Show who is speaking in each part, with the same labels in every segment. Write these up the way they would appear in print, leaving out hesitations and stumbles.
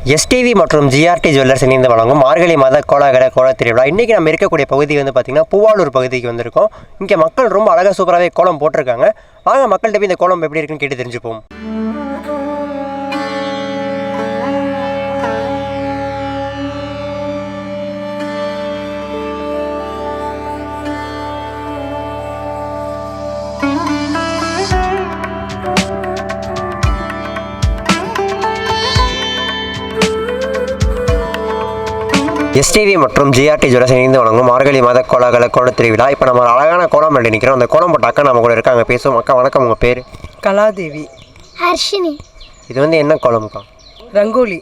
Speaker 1: STV மற்றும் GRT jewellers இணைந்து வழங்கும் மார்கழி மாத கோலாகல கோல திருவிழா. இன்றைக்கி நம்ம இருக்கக்கூடிய பகுதி வந்து பார்த்திங்கன்னா பூவாலூர் பகுதிக்கு வந்திருக்கோம். இங்கே மக்கள் ரொம்ப அழகாக சூப்பராகவே கோலம் போட்டிருக்காங்க. வாங்க மக்கள்கிட்ட போய் இந்த கோலம் எப்படி இருக்குன்னு கேட்டு தெரிஞ்சுப்போம். எஸ்டிவி மற்றும் ஜிஆர்டி ஜுவல்லர்ஸ் இணைந்து வழங்கும் மார்கழி மாத கோலாகல கோல திருவிழா. இப்போ நம்ம ஒரு அழகான கோலம் பண்ணி நிற்கிறோம். அந்த கோலம் போட்ட அக்கா நம்ம கூட இருக்காங்க, பேசுவோம். அக்கா வணக்கம், உங்கள் பேர்?
Speaker 2: கலாதேவி.
Speaker 3: ஹர்ஷினி.
Speaker 1: இது வந்து என்ன கோலம்க்கா?
Speaker 2: ரங்கோலி.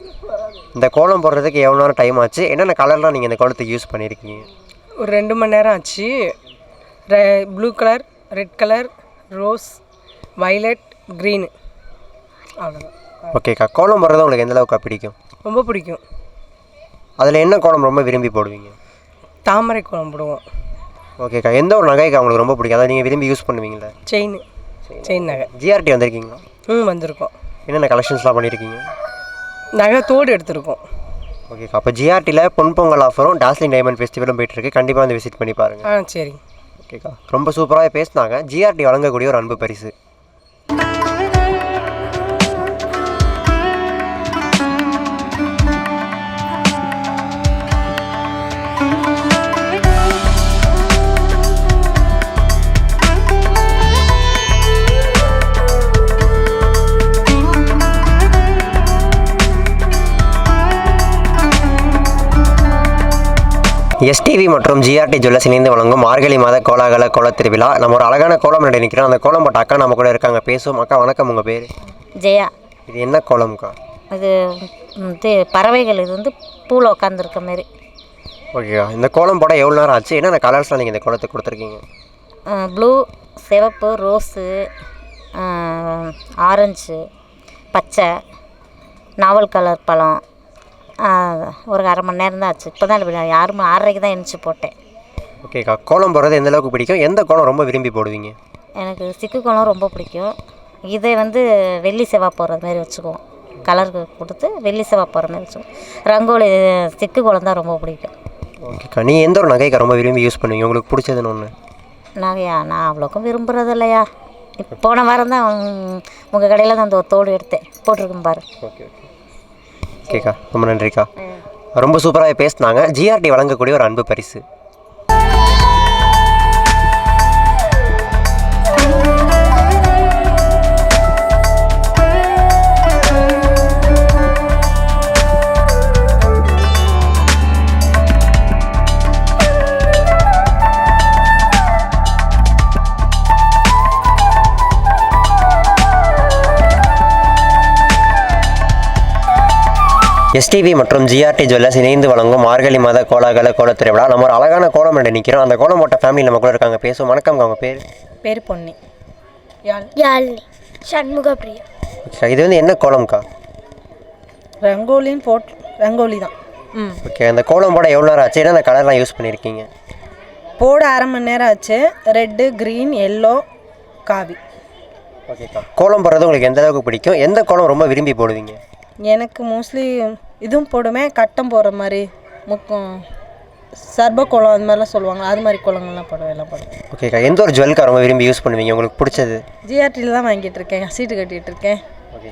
Speaker 1: இந்த கோலம் போடுறதுக்கு எவ்வளோ நேரம் டைம் ஆச்சு? என்னென்ன கலர்லாம் நீங்கள் இந்த கோலத்துக்கு யூஸ் பண்ணியிருக்கீங்க?
Speaker 2: ஒரு 2 மணி நேரம் ஆச்சு. Blue colour, red colour, rose, violet, green, அவ்வளோதான்.
Speaker 1: ஓகேக்கா, கோலம் போடுறது உங்களுக்கு எந்த அளவுக்கு பிடிக்கும்?
Speaker 2: ரொம்ப பிடிக்கும்.
Speaker 1: அதில் என்ன கோலம் ரொம்ப விரும்பி போடுவீங்க?
Speaker 2: தாமரை கோலம் போடுவோம்.
Speaker 1: ஓகேக்கா, எந்த ஒரு நகைக்கா உங்களுக்கு ரொம்ப பிடிக்கும், அதை நீங்கள் விரும்பி யூஸ் பண்ணுவீங்களா?
Speaker 2: செயின் நகை.
Speaker 1: ஜிஆர்டி வந்திருக்கீங்களா?
Speaker 2: வந்திருக்கோம்.
Speaker 1: என்னென்ன கலெக்ஷன்ஸ்லாம் பண்ணியிருக்கீங்க?
Speaker 2: நகை தோடு எடுத்திருக்கோம்.
Speaker 1: ஓகேக்கா, அப்போ ஜிஆர்டியில் பொன்பொங்கல் ஆஃபரும் டாஸ்லிங் டைமண்ட் ஃபெஸ்டிவலும் போயிட்டுருக்கு. கண்டிப்பாக வந்து விசிட் பண்ணி பாருங்கள்.
Speaker 2: சரி.
Speaker 1: ஓகேக்கா, ரொம்ப சூப்பராக பேசினாங்க. ஜிஆர்டி வழங்கக்கூடிய ஒரு அன்பு பரிசு. எஸ்டிவி மற்றும் ஜிஆர்டி ஜுவல்லர்ஸ் இணைந்து வழங்கும் மார்கழி மாத கோலாகல கோல திருவிழா. நம்ம ஒரு அழகான கோலம் நடி நிற்கிறோம். அந்த கோலம் போட்ட அக்கா நம்ம கூட இருக்காங்க, பேசுவோம். அக்கா வணக்கம், உங்கள் பேர்?
Speaker 3: ஜெயா.
Speaker 1: இது என்ன கோலம்க்கா?
Speaker 3: இது பறவைகள். இது வந்து பூவில் உட்காந்துருக்க மாரி.
Speaker 1: ஓகேக்கா, இந்த கோலம் போட எவ்வளோ நேரம் ஆச்சு? என்னென்ன கலர்ஸ்லாம் நீங்கள் இந்த கோலத்துக்கு கொடுத்துருக்கீங்க?
Speaker 3: ப்ளூ, சிவப்பு, ரோஸு, ஆரஞ்சு, பச்சை, நாவல் கலர் பழம். ஒரு 1/2 மணி நேரம் தான் ஆச்சு. இப்போ தான் 6:30 தான் எழுந்துச்சி போட்டேன்.
Speaker 1: ஓகேக்கா, கோலம் போடுறது எந்த அளவுக்கு பிடிக்கும்? எந்த கோலம் ரொம்ப விரும்பி போடுவீங்க?
Speaker 3: எனக்கு சிக்கு கோலம் ரொம்ப பிடிக்கும். இதை வந்து வெள்ளி செவ்வாய் போடுற மாதிரி வச்சுக்குவோம். கலருக்கு கொடுத்து வெள்ளி செவ்வாய் போடுற மாதிரி வச்சுக்குவோம். ரங்கோலி சிக்கு கோலம் தான் ரொம்ப பிடிக்கும்.
Speaker 1: ஓகேக்கா, நீ எந்த ஒரு நகைக்கா ரொம்ப விரும்பி யூஸ் பண்ணுவீங்க? உங்களுக்கு பிடிச்சதுன்னு ஒன்று?
Speaker 3: நகையா? நான் அவ்வளோக்கும் விரும்புகிறது இல்லையா. போன வாரம் தான் உங்கள் கடையில் தான் அந்த ஒரு தோடு எடுத்தேன், போட்டிருக்கேன் பாரு.
Speaker 1: ஓகேக்கா, ரொம்ப நன்றிக்கா. ரொம்ப சூப்பராக பேசினாங்க. ஜிஆர்டி வழங்கக்கூடிய ஒரு அன்பு பரிசு. எஸ்டிவி மற்றும் ஜிஆர்டி ஜுவல்லர்ஸ் இணைந்து வழங்கும் மார்கழி மாத கோலாகல கோல திருவிழா. நம்ம ஒரு அழகான கோலம் நடி நிற்கிறோம். அந்த கோலம் போட்ட ஃபேமிலி நம்ம கூட இருக்காங்க, பேசுவோம். வணக்கம், அவங்க பேர்?
Speaker 2: பேர் பொன்னி.
Speaker 3: யாழினி. சண்முக பிரியா.
Speaker 1: ஓகே, இது வந்து என்ன கோலம்க்கா?
Speaker 2: ரங்கோலி தான்.
Speaker 1: ஓகே, அந்த கோலம் போட எவ்வளோ நேரம் ஆச்சு? என்ன கலர்லாம் யூஸ் பண்ணியிருக்கீங்க?
Speaker 2: போட 1/2 மணி நேரம் ஆச்சு. ரெட்டு, க்ரீன், எல்லோ, காவி.
Speaker 1: ஓகேக்கா, கோலம் போடுறது உங்களுக்கு எந்த அளவுக்கு பிடிக்கும்? எந்த கோலம் ரொம்ப விரும்பி போடுவீங்க?
Speaker 2: எனக்கு மோஸ்ட்லி இதுவும் போடுவேன், கட்டம் போடுற மாதிரி, சர்ப கோலம் அது மாதிரிலாம் சொல்லுவாங்க, அது மாதிரி கோலங்கள்லாம் எல்லாம் போடுவேன்.
Speaker 1: ஓகேக்கா, எந்த ஒரு ஜுவல்க்கா ரொம்ப விரும்பி யூஸ் பண்ணுவீங்க, உங்களுக்கு பிடிச்சது?
Speaker 2: ஜிஆர்டியில் தான் வாங்கிட்டு இருக்கேன், சீட்டு கட்டிகிட்டு இருக்கேன்,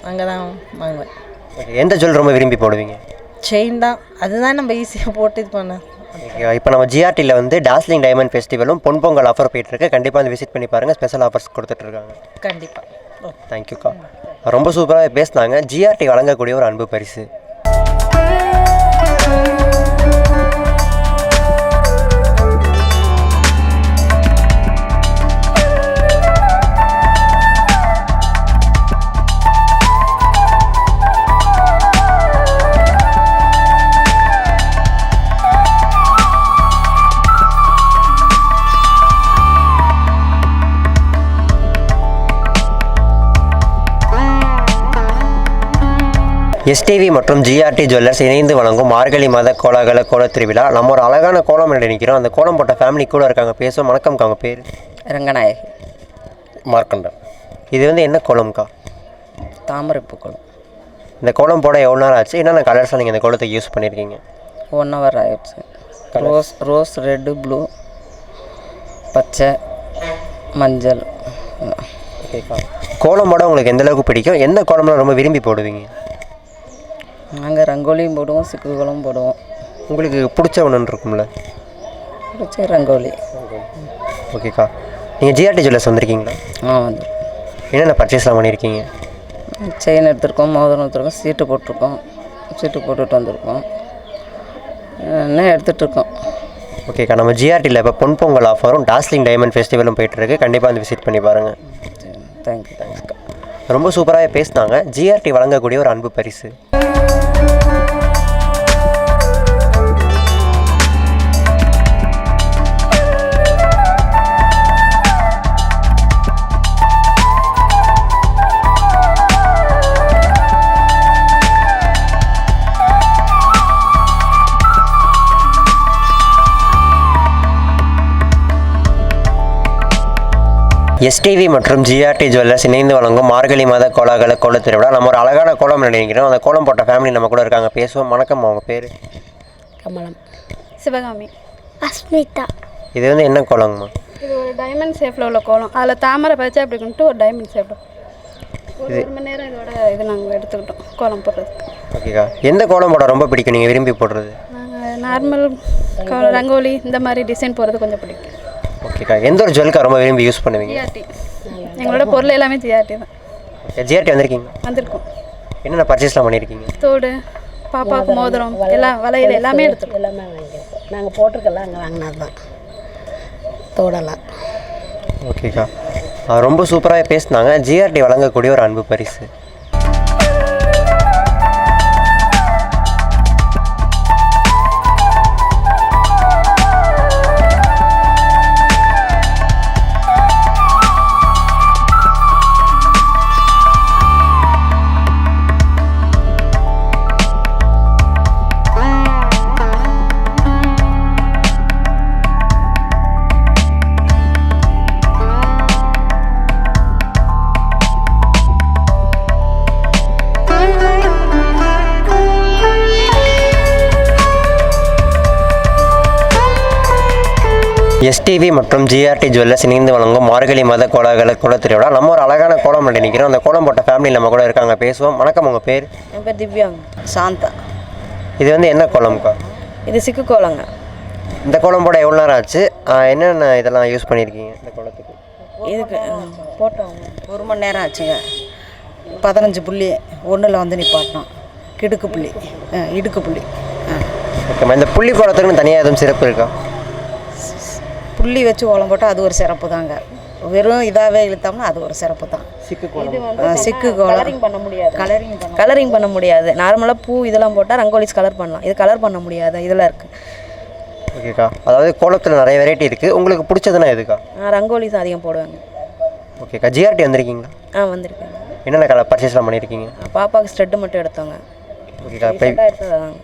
Speaker 2: அங்கே தான் வாங்குவேன்.
Speaker 1: ஓகே, எந்த ஜுவல் ரொம்ப விரும்பி போடுவீங்க?
Speaker 2: செயின் தான், அதுதான் நம்ம ஈஸியாக போட்டு இது பண்ண.
Speaker 1: ஓகே, இப்போ நம்ம ஜிஆர்டியில் வந்து டாஸ்லிங் டைமண்ட் ஃபெஸ்டிவலும் பொன்பொங்கல் ஆஃபர் போயிட்டுருக்கு. கண்டிப்பாக வந்து விசிட் பண்ணி பாருங்கள், ஸ்பெஷல் ஆஃபர்ஸ் கொடுத்துட்ருக்காங்க.
Speaker 2: கண்டிப்பாக.
Speaker 1: தேங்க்யூக்கா, ரொம்ப சூப்பராக பேசினாங்க. ஜிஆர்டி வழங்கக்கூடிய ஒரு அன்பு பரிசு. எஸ்டிவி மற்றும் ஜிஆர்டி ஜுவல்லர்ஸ் இணைந்து வழங்கும் மார்கழி மாத கோலாகல கோல திருவிழா. நம்ம ஒரு அழகான கோலம் நடி நிற்கிறோம். அந்த கோலம் போட்ட ஃபேமிலி கூட இருக்காங்க, பேசுவோம். வணக்கம், அவங்க பேர்?
Speaker 4: ரங்கநாயகி.
Speaker 1: மார்க்கண்டன். இது வந்து என்ன கோலம்க்கா?
Speaker 4: தாமரைப்பூ கோலம்.
Speaker 1: இந்த கோலம் போட எவ்வளோ நேரம் ஆச்சு? என்னென்ன கலர்ஸ்லாம் நீங்கள் இந்த கோலத்துக்கு யூஸ் பண்ணியிருக்கீங்க?
Speaker 4: 1 hour ஆயிடுச்சு. ரோஸ் ரெட்டு ப்ளூ பச்சை மஞ்சள்.
Speaker 1: ஓகேக்கா. கோலம் போட உங்களுக்கு எந்த அளவுக்கு பிடிக்கும்? எந்த கோலம்லாம் ரொம்ப விரும்பி போடுவீங்க?
Speaker 4: நாங்கள் ரங்கோலியும் போடுவோம், சிக்கு கோலம் போடுவோம்.
Speaker 1: உங்களுக்கு பிடிச்ச ஒன்று இருக்கும்ல?
Speaker 4: பிடிச்ச ரங்கோலி.
Speaker 1: ஓகேக்கா. நீங்கள் ஜிஆர்டி ஜுவல்லர்ஸ் வந்திருக்கீங்களா?
Speaker 4: வந்து
Speaker 1: என்னென்ன பர்ச்சேஸ்லாம் பண்ணியிருக்கீங்க?
Speaker 4: செயின் எடுத்திருக்கோம், மோதிரம் எடுத்திருக்கோம், சீட்டு போட்டிருக்கோம், சீட்டு போட்டுட்டு வந்திருக்கோம், இன்னும் எடுத்துகிட்ருக்கோம்.
Speaker 1: ஓகேக்கா. நம்ம ஜிஆர்டியில் இப்போ பொன்பொங்கல் ஆஃபரும் டாஸ்லிங் டைமண்ட் ஃபெஸ்டிவலும் போயிட்டுருக்கு. கண்டிப்பாக வந்து விசிட் பண்ணி பாருங்கள்.
Speaker 4: தேங்க்யூ.
Speaker 1: ரொம்ப சூப்பராகவே பேசினாங்க. ஜிஆர்டி வழங்கக்கூடிய ஒரு அன்பு பரிசு. எஸ்டிவி மற்றும் ஜிஆர்டி ஜுவல்லர்ஸ் இணைந்து வழங்கும் மார்கழி மாத கோலாகல கோல திருவிழா. நம்ம ஒரு அழகான கோலம் நினைக்கிறோம். அந்த கோலம் போட்ட ஃபேமிலி நம்ம கூட இருக்காங்க, பேசுவோம். வணக்கம், அவங்க பேர்?
Speaker 5: கமலம். சிவகாமி.
Speaker 6: அஸ்மிதா.
Speaker 1: இது வந்து என்ன கோலங்கம்மா?
Speaker 5: இது ஒரு டைமண்ட் ஷேப்பில் உள்ள கோலம். அதில் தாமரை பச்சை அப்படி கொண்டு ஒரு டைமண்ட் ஷேப்பில் ஒரு மணி நேரம் இதோட இது நாங்கள் எடுத்துக்கிட்டோம் கோலம் போடுறதுக்கு.
Speaker 1: ஓகேக்கா. எந்த கோலம் போட ரொம்ப பிடிக்கும், நீங்கள் விரும்பி போடுறது?
Speaker 5: நாங்கள் நார்மல் ரங்கோலி இந்த மாதிரி டிசைன் போடுறது கொஞ்சம் பிடிக்கும்.
Speaker 1: ஓகேக்கா. எந்த ஒரு ஜுவல்க்கா ரொம்ப விரும்பி யூஸ் பண்ணுவீங்க?
Speaker 5: ஜிஆர்டி. எங்களோட பொருள் எல்லாமே ஜிஆர்டி தான்.
Speaker 1: ஓகே. ஜிஆர்டி வந்திருக்கீங்க?
Speaker 5: வந்திருக்கோம்.
Speaker 1: என்னென்ன பர்ச்சேஸ்லாம் பண்ணியிருக்கீங்க?
Speaker 5: தோடு, பாப்பாவுக்கு மோதிரம், எல்லாம் வளையல் எல்லாமே எடுத்துருக்கோம்.
Speaker 6: எல்லாமே வாங்கியிருக்கோம். நாங்கள் போட்டிருக்கலாம், அங்கே வாங்கினது தான் தோடலாம்.
Speaker 1: ஓகேக்கா. ரொம்ப சூப்பராக பேசினாங்க. ஜிஆர்டி வழங்கக்கூடிய ஒரு அன்பு பரிசு. எஸ்டிவி மற்றும் ஜிஆர்டி ஜுவல்லர்ஸ் இணைந்து வழங்கும் மார்கழி மாத கோலாகல கோல திருவிழா. நம்ம ஒரு அழகான கோலம் நினைக்கிறோம். அந்த கோலம் போட்ட ஃபேமிலி நம்ம கூட இருக்காங்க, பேசுவோம். வணக்கம், உங்கள் பேர்?
Speaker 4: என் பேர் திவ்யாங்க. சாந்தா.
Speaker 1: இது வந்து என்ன கோலம்க்கா?
Speaker 4: இது சிக்கு கோலங்க.
Speaker 1: இந்த கோலம் போட எவ்வளோ நேரம் ஆச்சு? என்னென்ன இதெல்லாம் யூஸ் பண்ணியிருக்கீங்க இந்த கோலத்துக்கு?
Speaker 4: இதுக்கு போட்டோம் 1 மணி நேரம் ஆச்சுங்க. 15 புள்ளி 1ல் வந்து நிப்பாட்டோம். கிடுக்கு புள்ளி, இடுக்கு புள்ளி.
Speaker 1: ஓகேம்மா. இந்த புள்ளி கோலத்துக்குன்னு தனியாக எதுவும் சிறப்பு இருக்கா?
Speaker 4: புள்ளி வச்சு கோலம் போட்டால் அது ஒரு சிறப்பு தாங்க. வெறும் இதாகவே இழுத்தோம்னா அது ஒரு சிறப்பு தான்.
Speaker 1: சிக்கு கோலம்.
Speaker 4: சிக்கு கோலம் கலரிங் பண்ண முடியாது. நார்மலாக பூ இதெல்லாம் போட்டால் ரங்கோலிஸ் கலர் பண்ணலாம். இது கலர் பண்ண முடியாது, இதெல்லாம் இருக்குது.
Speaker 1: ஓகேக்கா. அதாவது கோலத்தில் நிறைய வெரைட்டி இருக்குது. உங்களுக்கு பிடிச்சதுன்னா எதுக்கா?
Speaker 4: ரங்கோலிஸ் அதிகம் போடுவாங்க.
Speaker 1: ஓகேக்கா. ஜிஆர்டி வந்திருக்கீங்களா?
Speaker 4: வந்திருக்கேன்.
Speaker 1: என்னென்ன கலர் பர்ச்சேஸ்லாம் பண்ணியிருக்கீங்க?
Speaker 4: பாப்பாவுக்கு ஸ்டெட்டு மட்டும் எடுத்தோங்க.
Speaker 1: ஓகேக்கா.
Speaker 4: எடுத்ததாங்க.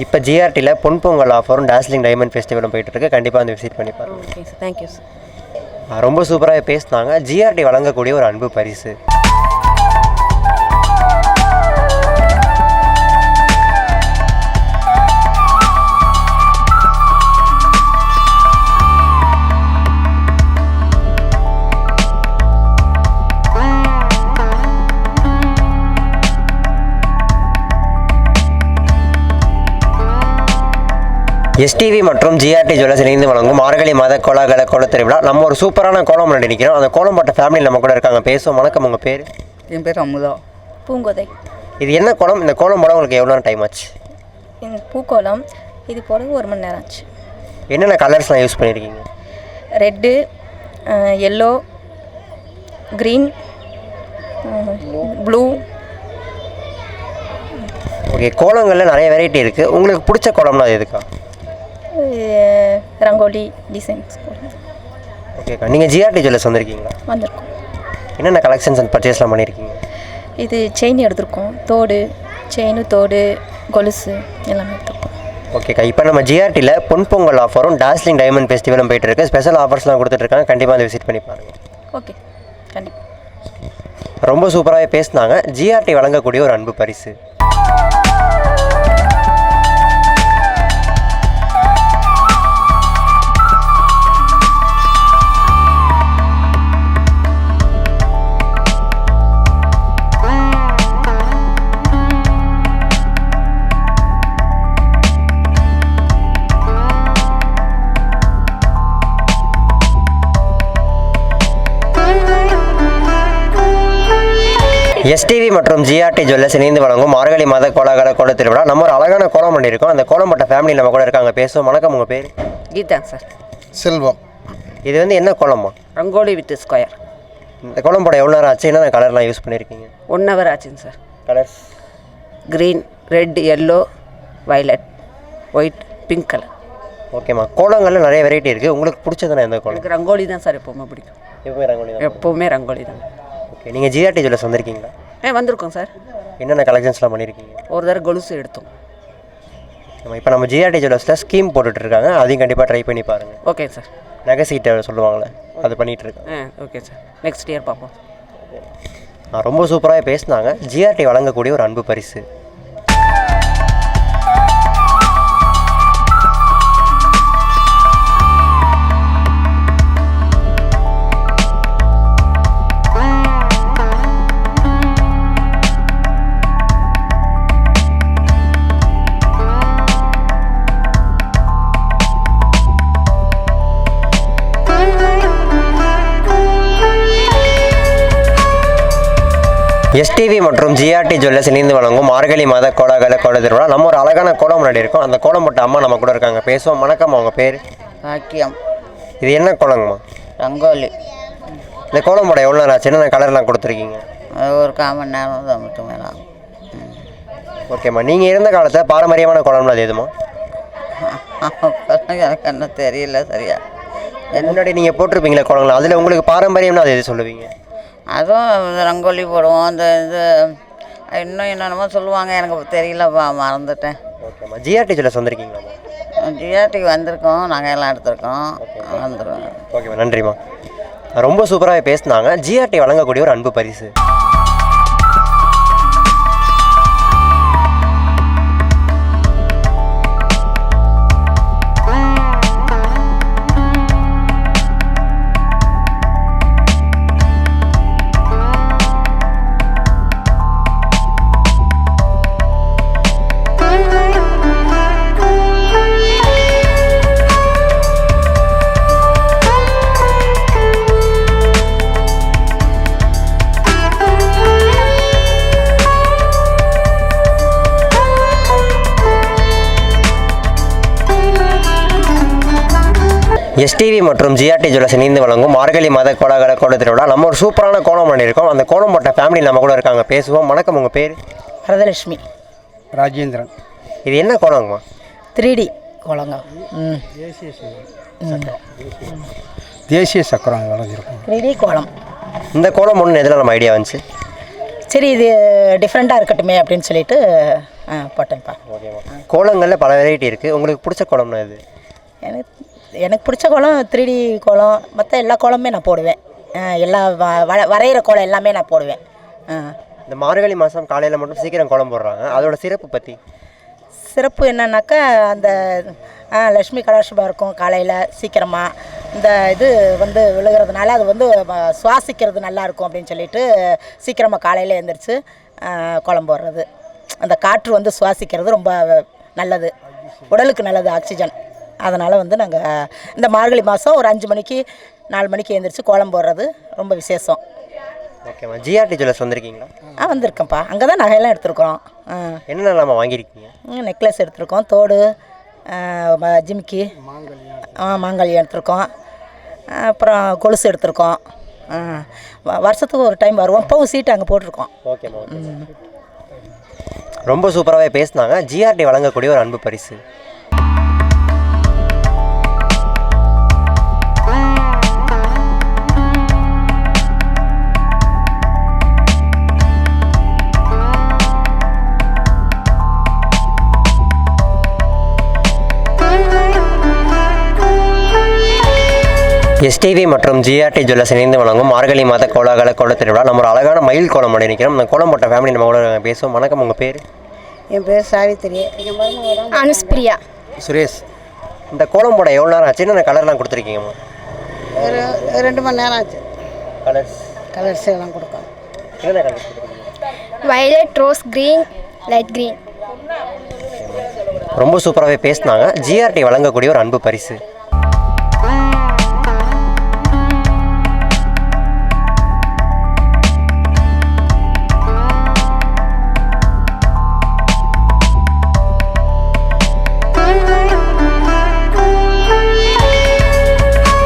Speaker 1: இப்போ ஜிஆர்டியில் பொன்பொங்கல் ஆஃபரும் டாஸ்லிங் டைமண்ட் ஃபெஸ்டிவலும் போயிட்டுருக்கு. கண்டிப்பாக வந்து விசிட் பண்ணி பாருங்கள்.
Speaker 4: Okay sir, thank you sir.
Speaker 1: ரொம்ப சூப்பராக பேசினாங்க. ஜிஆர்டி வழங்கக்கூடிய ஒரு அன்பு பரிசு. எஸ்டிவி மற்றும் ஜிஆர்டி ஜுவல்லர்ஸ் இணைந்து வழங்கும் மார்கழி மாத கோலாகல கோல திருவிழா. நம்ம ஒரு சூப்பரான கோலம் நினைக்கிறோம். அந்த கோலம் போட்ட ஃபேமிலி நம்ம கூட இருக்காங்க, பேசுவோம். வணக்கம், உங்கள் பேர்?
Speaker 4: என் பேர் அமுதா.
Speaker 6: பூங்கோதை.
Speaker 1: இது என்ன கோலம்? இந்த கோலம் போட உங்களுக்கு எவ்வளோ டைம் ஆச்சு?
Speaker 6: பூக்கோலம். இது போட 1 மணி நேரம் ஆச்சு.
Speaker 1: என்னென்ன கலர்ஸ்லாம் யூஸ் பண்ணியிருக்கீங்க?
Speaker 6: Red, yellow, green, blue.
Speaker 1: Okay. கோலங்களில் நிறைய வெரைட்டி இருக்குது. உங்களுக்கு பிடிச்ச கோலம்னா அது எதுக்கா?
Speaker 6: ரங்கோலி டிசைன்ஸ்.
Speaker 1: ஓகேக்கா. நீங்கள் ஜிஆர்டி ஜுவல்லர்ஸ் வந்திருக்கீங்களா?
Speaker 6: வந்திருக்கோம்.
Speaker 1: என்னென்ன கலெக்ஷன்ஸ் அண்ட் பர்ச்சேஸ்லாம் பண்ணியிருக்கீங்க?
Speaker 6: இது செயின் எடுத்திருக்கோம். தோடு, செயின், தோடு, கொலுசு எல்லாமே எடுத்திருக்கோம்.
Speaker 1: ஓகேக்கா. இப்போ நம்ம ஜிஆர்டியில் பொன்பொங்கல் ஆஃபரும் டாஸ்லிங் டைமண்ட் ஃபெஸ்டிவலும் போயிட்டுருக்கு. ஸ்பெஷல் ஆஃபர்ஸ்லாம் கொடுத்துட்ருக்காங்க. கண்டிப்பாக வந்து விசிட் பண்ணி பாருங்கள்.
Speaker 6: ஓகே, கண்டிப்பாக.
Speaker 1: ரொம்ப சூப்பராகவே பேசினாங்க. ஜிஆர்டி வழங்கக்கூடிய ஒரு அன்பு பரிசு. எஸ்டிவி மற்றும் ஜிஆர்டி ஜுவல்லர்ஸ் இணைந்து வழங்கும் மார்கழி மாத கோலாகல கோல திருவிழா. நம்ம ஒரு அழகான கோலம் பண்ணியிருக்கோம். அந்த கோலம் பட்ட ஃபேமிலி நம்ம கூட இருக்காங்க, பேசுவோம். வணக்கம், உங்கள் பேர்?
Speaker 7: கீதாங்க சார்.
Speaker 8: செல்வம்.
Speaker 1: இது வந்து என்ன கோலம்மா?
Speaker 7: Rangoli with square.
Speaker 1: இந்த கோலம் போட எவ்வளோ நேரம் ஆச்சு? என்னென்ன கலர்லாம் யூஸ் பண்ணியிருக்கீங்க?
Speaker 7: 1 hour ஆச்சுங்க sir.
Speaker 1: Colours
Speaker 7: green, red, yellow, violet, white, pink colour.
Speaker 1: ஓகேம்மா. கோலங்களில் நிறைய வெரைட்டி இருக்குது. உங்களுக்கு பிடிச்சதுனா எந்த கோலம்?
Speaker 7: எனக்கு ரங்கோலி தான் சார் எப்போவுமே பிடிக்கும்.
Speaker 1: எப்பவுமே ரங்கோலி தான்.
Speaker 7: எப்போவுமே ரங்கோலி தான்.
Speaker 1: ஓகே, நீங்கள் ஜிஆர்டி ஜுவல்லர்ஸ் வந்திருக்கீங்களா?
Speaker 7: வந்திருக்கோம் சார்.
Speaker 1: என்னென்ன கலெக்ஷன்ஸ்லாம் பண்ணியிருக்கீங்க?
Speaker 7: ஒரு தடவை கொலுசு எடுத்தோம்.
Speaker 1: இப்போ நம்ம ஜிஆர்டி ஜுவல்லர்ஸில் ஸ்கீம் போட்டுட்ருக்காங்க, அதையும் கண்டிப்பாக ட்ரை பண்ணி பாருங்கள்.
Speaker 7: Okay sir.
Speaker 1: நகை சீட்டை சொல்லுவாங்களே, அது பண்ணிகிட்ருக்கேன்.
Speaker 7: Okay sir. நெக்ஸ்ட் இயர் பார்ப்போம்.
Speaker 1: ரொம்ப சூப்பராக பேசினாங்க. ஜிஆர்டி வழங்கக்கூடிய ஒரு அன்பு பரிசு. எஸ்டிவி மற்றும் ஜிஆர்டி ஜுவல்லர்ஸ் இணைந்து வழங்கும் மார்கழி மாத கோலாகல கோல திருவிழா. நம்ம ஒரு அழகான கோலம் முன்னாடி இருக்கோம். அந்த கோலம் போட்ட அம்மா நம்ம கூட இருக்காங்க, பேசுவோம். வணக்கம், அவங்க பேர்?
Speaker 4: பாக்கியம்.
Speaker 1: இது என்ன கோலங்கம்மா?
Speaker 4: ரங்கோலி.
Speaker 1: இந்த கோலம் போட எவ்வளோ நேரம் ஆச்சு? என்னென்ன கலர்லாம் கொடுத்துருக்கீங்க?
Speaker 4: ஒரு 1/4 மணி நேரம் தான் மட்டும் மேலே.
Speaker 1: ஓகேம்மா. நீங்கள் இருந்த காலத்தில் பாரம்பரியமான கோலம்னா அது எதுமா?
Speaker 4: எனக்கு என்ன தெரியல சரியா.
Speaker 1: முன்னாடி நீங்கள் போட்டிருப்பீங்களே கோலங்கள், அதில் உங்களுக்கு பாரம்பரியம்னா அது எது சொல்லுவீங்க?
Speaker 4: அதுவும் ரங்கோலி போடுவோம். அந்த இது இன்னும் என்னென்னமோ சொல்லுவாங்க, எனக்கு தெரியலப்பா, மறந்துட்டேன்.
Speaker 1: ஓகேம்மா. GRT jewellers வந்திருக்கீங்களாம்மா?
Speaker 4: ஜிஆர்டிக்கு வந்திருக்கோம், நாங்கள் எல்லாம் எடுத்திருக்கோம். வந்துடுவோம்.
Speaker 1: ஓகேம்மா, நன்றிம்மா. ரொம்ப சூப்பராக பேசினாங்க. ஜிஆர்டி வழங்கக்கூடிய ஒரு அன்பு பரிசு. எஸ்டிவி மற்றும் ஜிஆர்டி ஜுவல்லர்ஸ் இணைந்து வழங்கும் மார்கழி மாத கோலாகல கோல திருவிழா. நம்ம ஒரு சூப்பரான கோலம் பண்ணியிருக்கோம். அந்த கோலம் போட்ட ஃபேமிலி நம்ம கூட இருக்காங்க, பேசுவோம். வணக்கம், உங்கள் பேர்?
Speaker 9: வரதலட்சுமி.
Speaker 8: ராஜேந்திரன்.
Speaker 1: இது என்ன கோலங்கம்மா?
Speaker 9: 3D கோலங்க.
Speaker 8: தேசிய சக்கரம் வளைஞ்சிருக்கும்.
Speaker 9: 3D கோலம்.
Speaker 1: இந்த கோலம் ஒன்று எதில் நம்ம ஐடியா வந்துச்சு?
Speaker 9: சரி, இது டிஃப்ரெண்ட்டாக இருக்கட்டுமே அப்படின்னு சொல்லிட்டு போட்டேன்ப்பா.
Speaker 1: ஓகேம்மா. கோலங்களில் பல வெரைட்டி இருக்குது. உங்களுக்கு பிடிச்ச கோலம்னா இது?
Speaker 9: எனக்கு பிடிச்ச கோலம் 3D கோலம். மற்ற எல்லா கோலமுமே நான் போடுவேன். எல்லா வரைகிற கோலம் எல்லாமே நான் போடுவேன்.
Speaker 1: இந்த மார்கழி மாதம் காலையில் மட்டும் சீக்கிரம் கோலம் போடுறாங்க, அதோட சிறப்பு பற்றி?
Speaker 9: சிறப்பு என்னன்னாக்கா, அந்த லக்ஷ்மி கடாட்சமாக இருக்கும் காலையில் சீக்கிரமாக. இந்த இது வந்து விழுகிறதுனால அது வந்து சுவாசிக்கிறது நல்லாயிருக்கும் அப்படின்னு சொல்லிட்டு சீக்கிரமாக காலையில் எழுந்திரிச்சு கோலம் போடுறது. அந்த காற்று வந்து சுவாசிக்கிறது ரொம்ப நல்லது, உடலுக்கு நல்லது, ஆக்சிஜன். அதனால் வந்து நாங்கள் இந்த மார்கழி மாதம் ஒரு 5 மணிக்கு 4 மணிக்கு எழுந்திரிச்சு கோலம் போடுறது ரொம்ப விசேஷம்.
Speaker 1: ஓகேம்மா. ஜிஆர்டி ஜுவல்லர்ஸ் வந்திருக்கீங்களா?
Speaker 9: வந்திருக்கேன்ப்பா. அங்கே தான் நகையெல்லாம் எடுத்துருக்குறோம்.
Speaker 1: என்னென்னலாமா வாங்கியிருக்கீங்க?
Speaker 9: நெக்லஸ் எடுத்துருக்கோம், தோடு, ஜிமிக்கி, மாங்கல்யம் எடுத்துருக்கோம், அப்புறம் கொலுசு எடுத்துருக்கோம். வருஷத்துக்கு ஒரு டைம் வருவோம். இப்போவும் சீட்டு அங்கே போட்டிருக்கோம்.
Speaker 1: ஓகேம்மா. ரொம்ப சூப்பராகவே பேசினாங்க. ஜிஆர்டி வழங்கக்கூடிய ஒரு அன்பு பரிசு. எஸ்டிவி மற்றும் ஜிஆர்டி ஜுவல்லர்ஸ் இணைந்து வழங்கும் மார்கழி மாத கோலாகல கோலத் திருவிழா. நம்ம ஒரு அழகான மயில் கோலம் பண்ணி நிற்கிறோம். அந்த கோலம் போட்ட ஃபேமிலி நம்ம கூட பேசுவோம். வணக்கம், உங்கள் பேர்?
Speaker 4: என் பேர் சாவித்திரி.
Speaker 5: அனுஸ்பிரியா.
Speaker 8: சுரேஷ்.
Speaker 1: இந்த கோலம் போட எவ்வளோ நேரம் ஆச்சு? என்ன கலர்லாம் கொடுத்துருக்கீங்கம்மா?
Speaker 4: ஒரு 2 மணி நேரம் ஆச்சு. கலர்ஸ் எல்லாம் கொடுக்கோம்.
Speaker 1: என்னென்ன கலர் கொடுத்துருக்கீங்க?
Speaker 5: Violet, rose, green, light green.
Speaker 1: ரொம்ப சூப்பராகவே பேசினாங்க. ஜிஆர்டி வழங்கக்கூடிய ஒரு அன்பு பரிசு.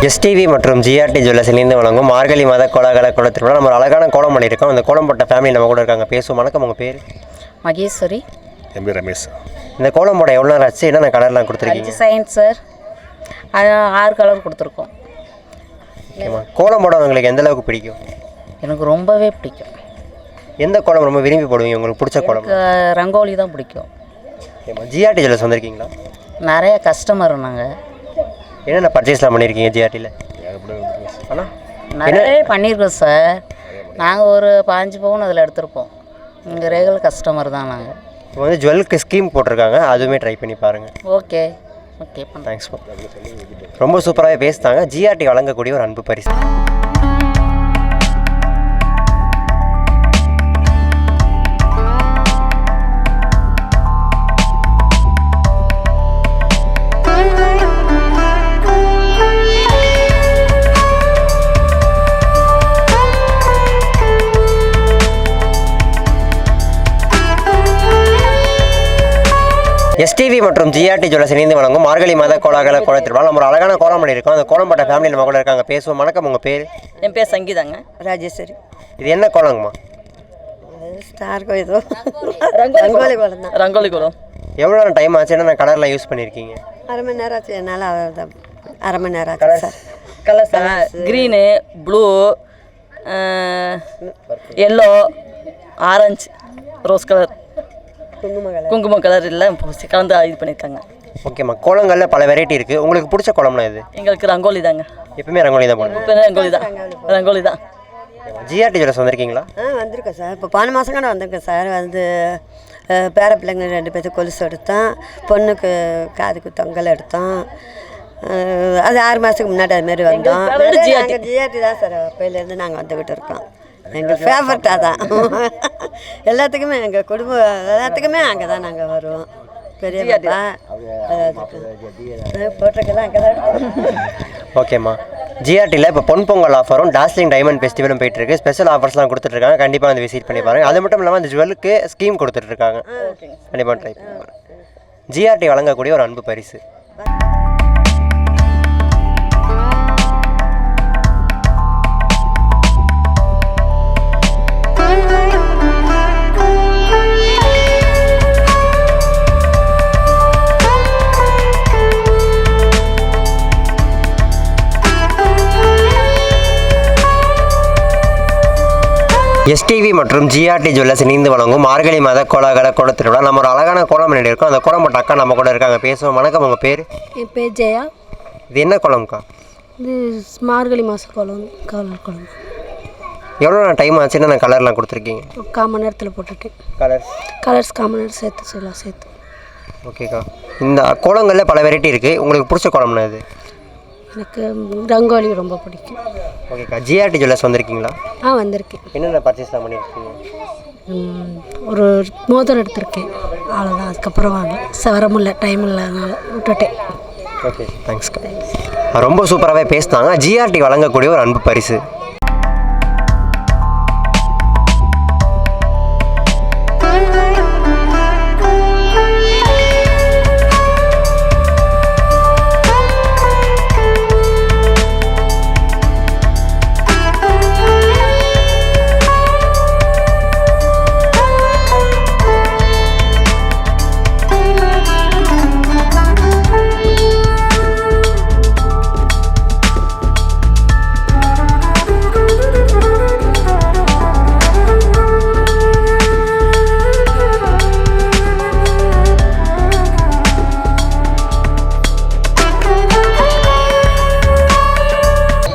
Speaker 1: எஸ்டிவி மற்றும் ஜிஆர்டி ஜுவல்லர்ஸ் இணைந்து வழங்கும் மார்கழி மாத கோலாகல கோலத் திருவிழா. நம்ம ஒரு அழகான கோலம் பண்ணியிருக்கோம். அந்த கோலம் போட்ட ஃபேமிலி நம்ம கூட இருக்காங்க, பேசுவோம். வணக்கம், உங்கள் பேர்?
Speaker 3: மகேஸ்வரி.
Speaker 8: என் பேர் ரமேஷ்.
Speaker 1: இந்த கோலம் போட எவ்வளோ நேரம் ஆச்சு? என்னென்ன கலர்லாம் கொடுத்துருக்கீங்க?
Speaker 3: சயின்ஸ் சார், 6 கலர் கொடுத்துருக்கோம்.
Speaker 1: ஓகேம்மா. கோலம் போட உங்களுக்கு எந்த அளவுக்கு பிடிக்கும்?
Speaker 3: எனக்கு ரொம்பவே பிடிக்கும்.
Speaker 1: எந்த கோலம் ரொம்ப விரும்பி போடுவீங்க? உங்களுக்கு பிடிச்ச கோலம்?
Speaker 3: ரங்கோலி தான் பிடிக்கும்.
Speaker 1: ஓகேம்மா. ஜிஆர்டி ஜுவல்லர்ஸ் வந்திருக்கீங்களா?
Speaker 3: நிறைய கஸ்டமர் நாங்கள்
Speaker 1: என்னென்ன பர்ச்சேஸ்லாம் பண்ணியிருக்கீங்க ஜிஆர்டியில்? ஆனால்
Speaker 3: நிறைய பண்ணியிருக்கோம் சார். நாங்கள் ஒரு 5 பவுன் அதில் எடுத்திருப்போம். இங்கே ரெகுலர் கஸ்டமர் தான் நாங்கள்.
Speaker 1: இப்போ வந்து ஜுவல்லுக்கு ஸ்கீம் போட்டிருக்காங்க, அதுவுமே ட்ரை பண்ணி பாருங்கள்.
Speaker 3: Okay okay
Speaker 1: thanks. ரொம்ப சூப்பராகவே பேசினாங்க. ஜிஆர்டி வழங்கக்கூடிய ஒரு அன்பு பரிசு. எஸ்டிவி மற்றும் ஜிஆர்டி ஜுவல்லர்ஸ் இணைந்து வழங்கும் மார்கழி மாத கோலாகல கோலத் திருவிழா. நம்ம ஒரு அழகான கோலம் பண்ணியிருக்கோம். அந்த கோலம் போட்ட ஃபேமிலி நம்ம கூட இருக்காங்க, பேசுவோம். வணக்கம், உங்கள் பேர்?
Speaker 7: என் பேர் சங்கீதாங்க.
Speaker 4: ராஜேஸ்வரி.
Speaker 1: இது என்ன கோலங்கம்மா?
Speaker 4: ஸ்டார் கோயில் ரங்கோலி கோலம் தான்.
Speaker 7: ரங்கோலி கோலம்.
Speaker 1: எவ்வளோ நேரம் டைம் ஆச்சு? என்ன கலர்லாம் யூஸ் பண்ணியிருக்கீங்க?
Speaker 4: 1/2 மணி நேரம் ஆச்சு. என்னால் 1/2 மணி நேரம் ஆச்சு sir.
Speaker 7: Colours green, blue, yellow, orange, rose colour, குங்கும கலர் எல்லாம் கலந்து இது பண்ணியிருக்காங்க.
Speaker 1: ஓகேம்மா. கோலங்களில் பல வெரைட்டி இருக்குது. உங்களுக்கு பிடிச்ச கோலம்னா இது?
Speaker 7: எங்களுக்கு ரங்கோலி தாங்க.
Speaker 1: எப்பவுமே ரங்கோலி தான் போடணும்.
Speaker 7: இப்போ ரங்கோலி தான்.
Speaker 1: ஜிஆர்டி ஜுவல்லர்ஸ் வந்திருக்கீங்களா?
Speaker 4: வந்திருக்கேன் சார். இப்போ 4 மாதம் கூட வந்திருக்கேன் சார். வந்து பேர பிள்ளைங்க 2 பேர்த்துக்கு கொலுசு எடுத்தோம். பொண்ணுக்கு காதுக்கு தொங்கல் எடுத்தோம். அது 6 மாதத்துக்கு முன்னாடி அதுமாரி வந்தோம். நாங்கள் ஜிஆர்டி தான் சார். அப்போலேருந்து நாங்கள் வந்துக்கிட்டு இருக்கோம். எங்கள் ஃபேவரட்டாக தான். எல்லாத்துக்குமே எங்கள் குடும்பம் எல்லாத்துக்குமே அங்கே தான் நாங்கள் வருவோம். பெரிய போட்டிருக்கெல்லாம் அங்கே தான்.
Speaker 1: ஓகேம்மா. ஜிஆர்டியில் இப்போ பொன்பொங்கல் ஆஃபரும் டாஸ்லிங் டைமண்ட் ஃபெஸ்டிவலும் போயிட்டுருக்கு. ஸ்பெஷல் ஆஃபர்ஸ்லாம் கொடுத்துட்ருக்காங்க. கண்டிப்பாக வந்து விசிட் பண்ணி பாருங்கள். அது மட்டும் இல்லாமல் அந்த ஜுவல்லுக்கு ஸ்கீம் கொடுத்துட்ருக்காங்க. கண்டிப்பாக ட்ரை பண்ணி பாருங்கள். ஜிஆர்டி வழங்கக்கூடிய ஒரு அன்பு பரிசு. எஸ்டிவி மற்றும் ஜிஆர்டி ஜுவல்லர்ஸ் இணைந்து வழங்கும் மார்கழி மாத கோலாகல கோலத் திருவிழா. நம்ம ஒரு அழகான கோலம் பண்ணியிருக்கோம். அந்த கோலம் போட்ட அக்கா நம்ம கூட இருக்காங்க, பேசுவோம். வணக்கம், உங்கள் பேர்?
Speaker 2: என் பேர் ஜெயா.
Speaker 1: இது என்ன கோலம்க்கா?
Speaker 2: இது மார்கழி மாத கோலம். கோலம்
Speaker 1: எவ்வளோ டைம் ஆச்சு? என்ன கலர்லாம் கொடுத்துருக்கீங்க?
Speaker 2: 1/4 மணி நேரத்தில் போட்டுட்டேன். கலர்ஸ் 1/4 மணி நேரம் சேர்த்து.
Speaker 1: ஓகேக்கா. இந்த கோலங்களில் பல வெரைட்டி இருக்குது. உங்களுக்கு பிடிச்ச கோலம்னா இது?
Speaker 2: எனக்கு ரங்கோலி ரொம்ப பிடிக்கும்.
Speaker 1: ஓகேக்கா. ஜிஆர்டி ஜுவல்லர்ஸ் வந்திருக்கீங்களா?
Speaker 2: வந்திருக்கேன்.
Speaker 1: என்னென்ன பர்ச்சேஸ்லாம் பண்ணியிருக்கீங்க?
Speaker 2: ஒரு மோதிரம் எடுத்திருக்கேன், அவ்வளோதான். அதுக்கப்புறம் வாங்க வர முடியல, டைம் இல்லாதனால விட்டுட்டேன்.
Speaker 1: ஓகே, தேங்க்ஸ்க்கா. ரொம்ப சூப்பராகவே பேசினாங்க. ஜிஆர்டி வழங்கக்கூடிய ஒரு அன்பு பரிசு.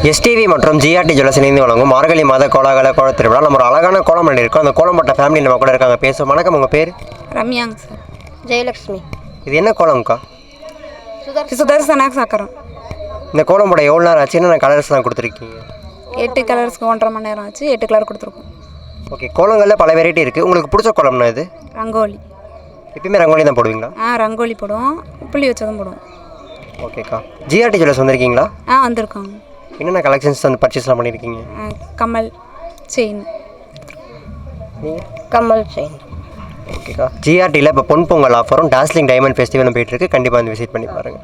Speaker 1: எஸ்டிவி மற்றும் ஜிஆர்டி ஜுவல்லர்ஸ் இணைந்து வழங்கும் மார்கழி மாத கோலாகல கோல திருவிழா. நம்ம ஒரு அழகான கோலம் பண்ணியிருக்கோம். அந்த கோலம் போட்ட ஃபேமிலி நம்ம கூட இருக்காங்க, பேசுவோம். வணக்கம், உங்கள் பேர்?
Speaker 6: ரம்யாங்க சார்.
Speaker 5: ஜெயலக்ஷ்மி.
Speaker 1: இது என்ன கோலம்க்கா?
Speaker 6: சுதர்சனா சக்கரம்.
Speaker 1: இந்த கோலம் போட எவ்வளோ நேரம் ஆச்சு? என்ன கலர்ஸ்லாம் கொடுத்துருக்கீங்க?
Speaker 6: 8 கலர்ஸ்க்கு 1.5 மணி நேரம் ஆச்சு. 8 கலர் கொடுத்துருக்கோம்.
Speaker 1: ஓகே, கோலங்களில் பல வெரைட்டி இருக்குது. உங்களுக்கு பிடிச்ச கோலம்னா இது?
Speaker 6: ரங்கோலி.
Speaker 1: எப்பயுமே ரங்கோலி தான் போடுவீங்களா?
Speaker 6: ரங்கோலி போடுவோம், புள்ளி வச்சதும் போடுவோம்.
Speaker 1: ஓகேக்கா. ஜிஆர்டி ஜுவல்லர்ஸ் வந்திருக்கீங்களா?
Speaker 6: வந்திருக்கோம்.
Speaker 1: என்னென்ன கலெக்ஷன்ஸ் வந்து பர்ச்சேஸ்லாம் பண்ணியிருக்கீங்க?
Speaker 6: கமல், செயின்.
Speaker 5: கமல் செயின்.
Speaker 1: ஓகேக்கா. ஜிஆர்டியில் இப்போ பொன் பொங்கல் ஆஃபரும் டாஸ்லிங் டைமண்ட் ஃபெஸ்டிவலும் போயிட்டுருக்கு. கண்டிப்பாக வந்து விசிட் பண்ணி பாருங்கள்.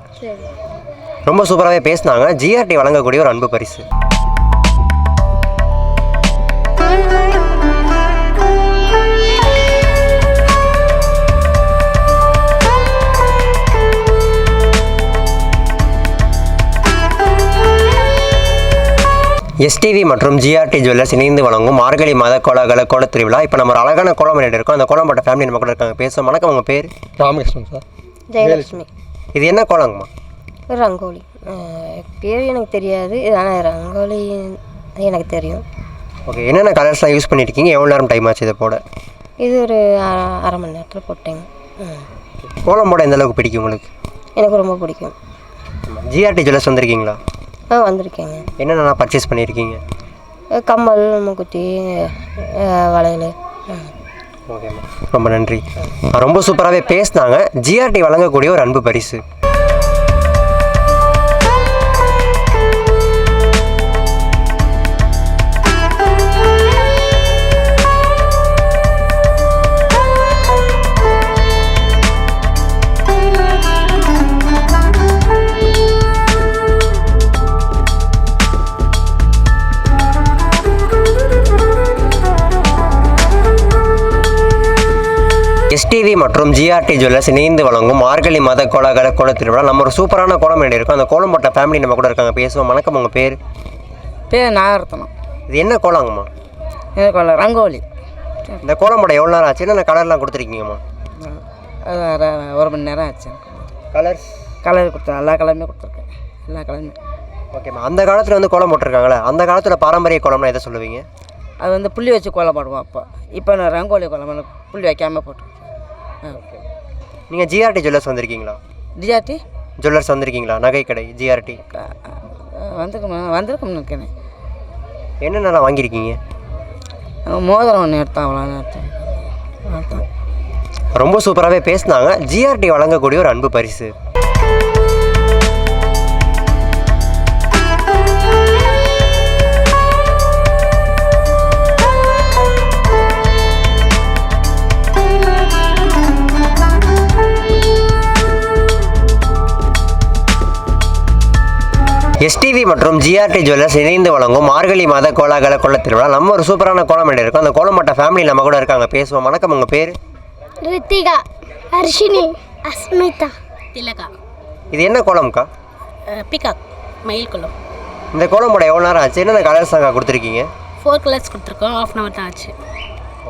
Speaker 1: ரொம்ப சூப்பராகவே பேசினாங்க. ஜிஆர்டி வழங்கக்கூடிய ஒரு அன்பு பரிசு. எஸ்டிவி மற்றும் ஜிஆர்டி ஜுவல்லர்ஸ் இணைந்து வழங்கும் மார்கழி மாத கோலாகல கோல திருவிழா. இப்போ நம்ம ஒரு அழகான கோலம் பண்ணிட்டு இருக்கோம். அந்த கோலம் போட்ட ஃபேமிலி நம்ம கூட இருக்காங்க, பேசுவோம். வணக்கம், உங்கள் பேர்?
Speaker 8: ராமகிருஷ்ணன் சார்.
Speaker 5: ஜெயலக்ஷ்மி.
Speaker 1: இது என்ன கோலங்கம்மா?
Speaker 5: ரங்கோலி. பேர் எனக்கு தெரியாது, ஆனால் ரங்கோலி எனக்கு தெரியும்.
Speaker 1: ஓகே, என்னென்ன கலர்ஸ்லாம் யூஸ் பண்ணியிருக்கீங்க? எவ்வளோ நேரம் டைம் ஆச்சு இதை போட?
Speaker 5: இது ஒரு அரை மணி நேரத்தில் போட்டேங்க.
Speaker 1: கோலம் போட எந்த அளவுக்கு பிடிக்கும் உங்களுக்கு?
Speaker 5: எனக்கு ரொம்ப பிடிக்கும்.
Speaker 1: ஜிஆர்டி ஜுவல்லர்ஸ் வந்திருக்கீங்களா?
Speaker 5: வந்திருக்கேங்க.
Speaker 1: என்னென்ன பர்ச்சேஸ் பண்ணியிருக்கீங்க?
Speaker 5: கம்மல், மூக்குத்தி, வளையல்.
Speaker 1: ஓகேம்மா, ரொம்ப நன்றி. ரொம்ப சூப்பராகவே பேசினாங்க. ஜிஆர்டி வழங்கக்கூடிய ஒரு அன்பு பரிசு. எஸ்டிவி மற்றும் ஜிஆர்டி ஜுவல்லர்ஸ் இணைந்து வழங்கும் மார்கழி மாத கோலாகல கோல திருவிழா. நம்ம ஒரு சூப்பரான கோலம் பண்ணியிருக்கோம். அந்த கோலம் போட்ட ஃபேமிலி நம்ம கூட இருக்காங்க, பேசுவோம். வணக்கம், உங்கள் பேர்?
Speaker 7: பேர் நாகரத்னம்.
Speaker 1: இது என்ன கோலங்கம்மா?
Speaker 7: ரங்கோலி.
Speaker 1: இந்த கோலம் போட எவ்வளோ நேரம் ஆச்சு? என்ன கலர்லாம் கொடுத்துருக்கீங்கம்மா?
Speaker 7: 1 மணி நேரம் ஆச்சு.
Speaker 1: கலர்ஸ்
Speaker 7: கலர் கொடுத்தேன், எல்லா கலருமே கொடுத்துருக்கேன், எல்லா கலருமே.
Speaker 1: ஓகேம்மா. அந்த காலத்தில் வந்து கோலம் போட்டிருக்காங்களே, அந்த காலத்தில் பாரம்பரிய கோலம்னா எதை சொல்லுவீங்க?
Speaker 7: அது வந்து புள்ளி வச்சு கோலம் போடுவோம். இப்போ நான் ரங்கோலி கோலம் புள்ளி வைக்காமல் போட்டு.
Speaker 1: நீங்கள் ஜிஆர்டி ஜுவல்லர்ஸ் வந்திருக்கீங்களா?
Speaker 7: ஜிஆர்டி
Speaker 1: ஜுவல்லர்ஸ் வந்திருக்கீங்களா? நகை கடை ஜிஆர்டி
Speaker 7: வந்திருக்கோம்னு நினைக்கிறேன்.
Speaker 1: என்னென்னலாம் வாங்கியிருக்கீங்க?
Speaker 7: மோதிரம் ஒன்று எடுத்தேன், அவ்வளோ எடுத்தேன்.
Speaker 1: ரொம்ப சூப்பராகவே பேசினாங்க. ஜிஆர்டி வழங்கக்கூடிய ஒரு அன்பு பரிசு. எஸ்டிவி மற்றும் ஜிஆர்டி ஜுவல்லர்ஸ் இணைந்து வழங்கும் மார்கழி மாத கோலாகல கோல திருவிழா. நம்ம ஒரு சூப்பரான கோலம் பண்ணியிருக்கோம். அந்த கோலம் போட்ட ஃபேமிலி நம்ம கூட இருக்காங்க, பேசுவோம். வணக்கம், உங்கள் பேர்?
Speaker 10: ரித்திகா, ஹர்ஷினி, அஸ்மிதா, திலகா.
Speaker 1: இது என்ன கோலம்க்கா?
Speaker 10: பிகாக், மயில் கோலம்.
Speaker 1: இந்த கோலம் போட எவ்வளோ நேரம் ஆச்சு? என்னென்ன கலர்ஸ் அங்கே கொடுத்துருக்கீங்க?
Speaker 10: 4 கலர்ஸ் கொடுத்துருக்கோம். 1/2 hour தான் ஆச்சு.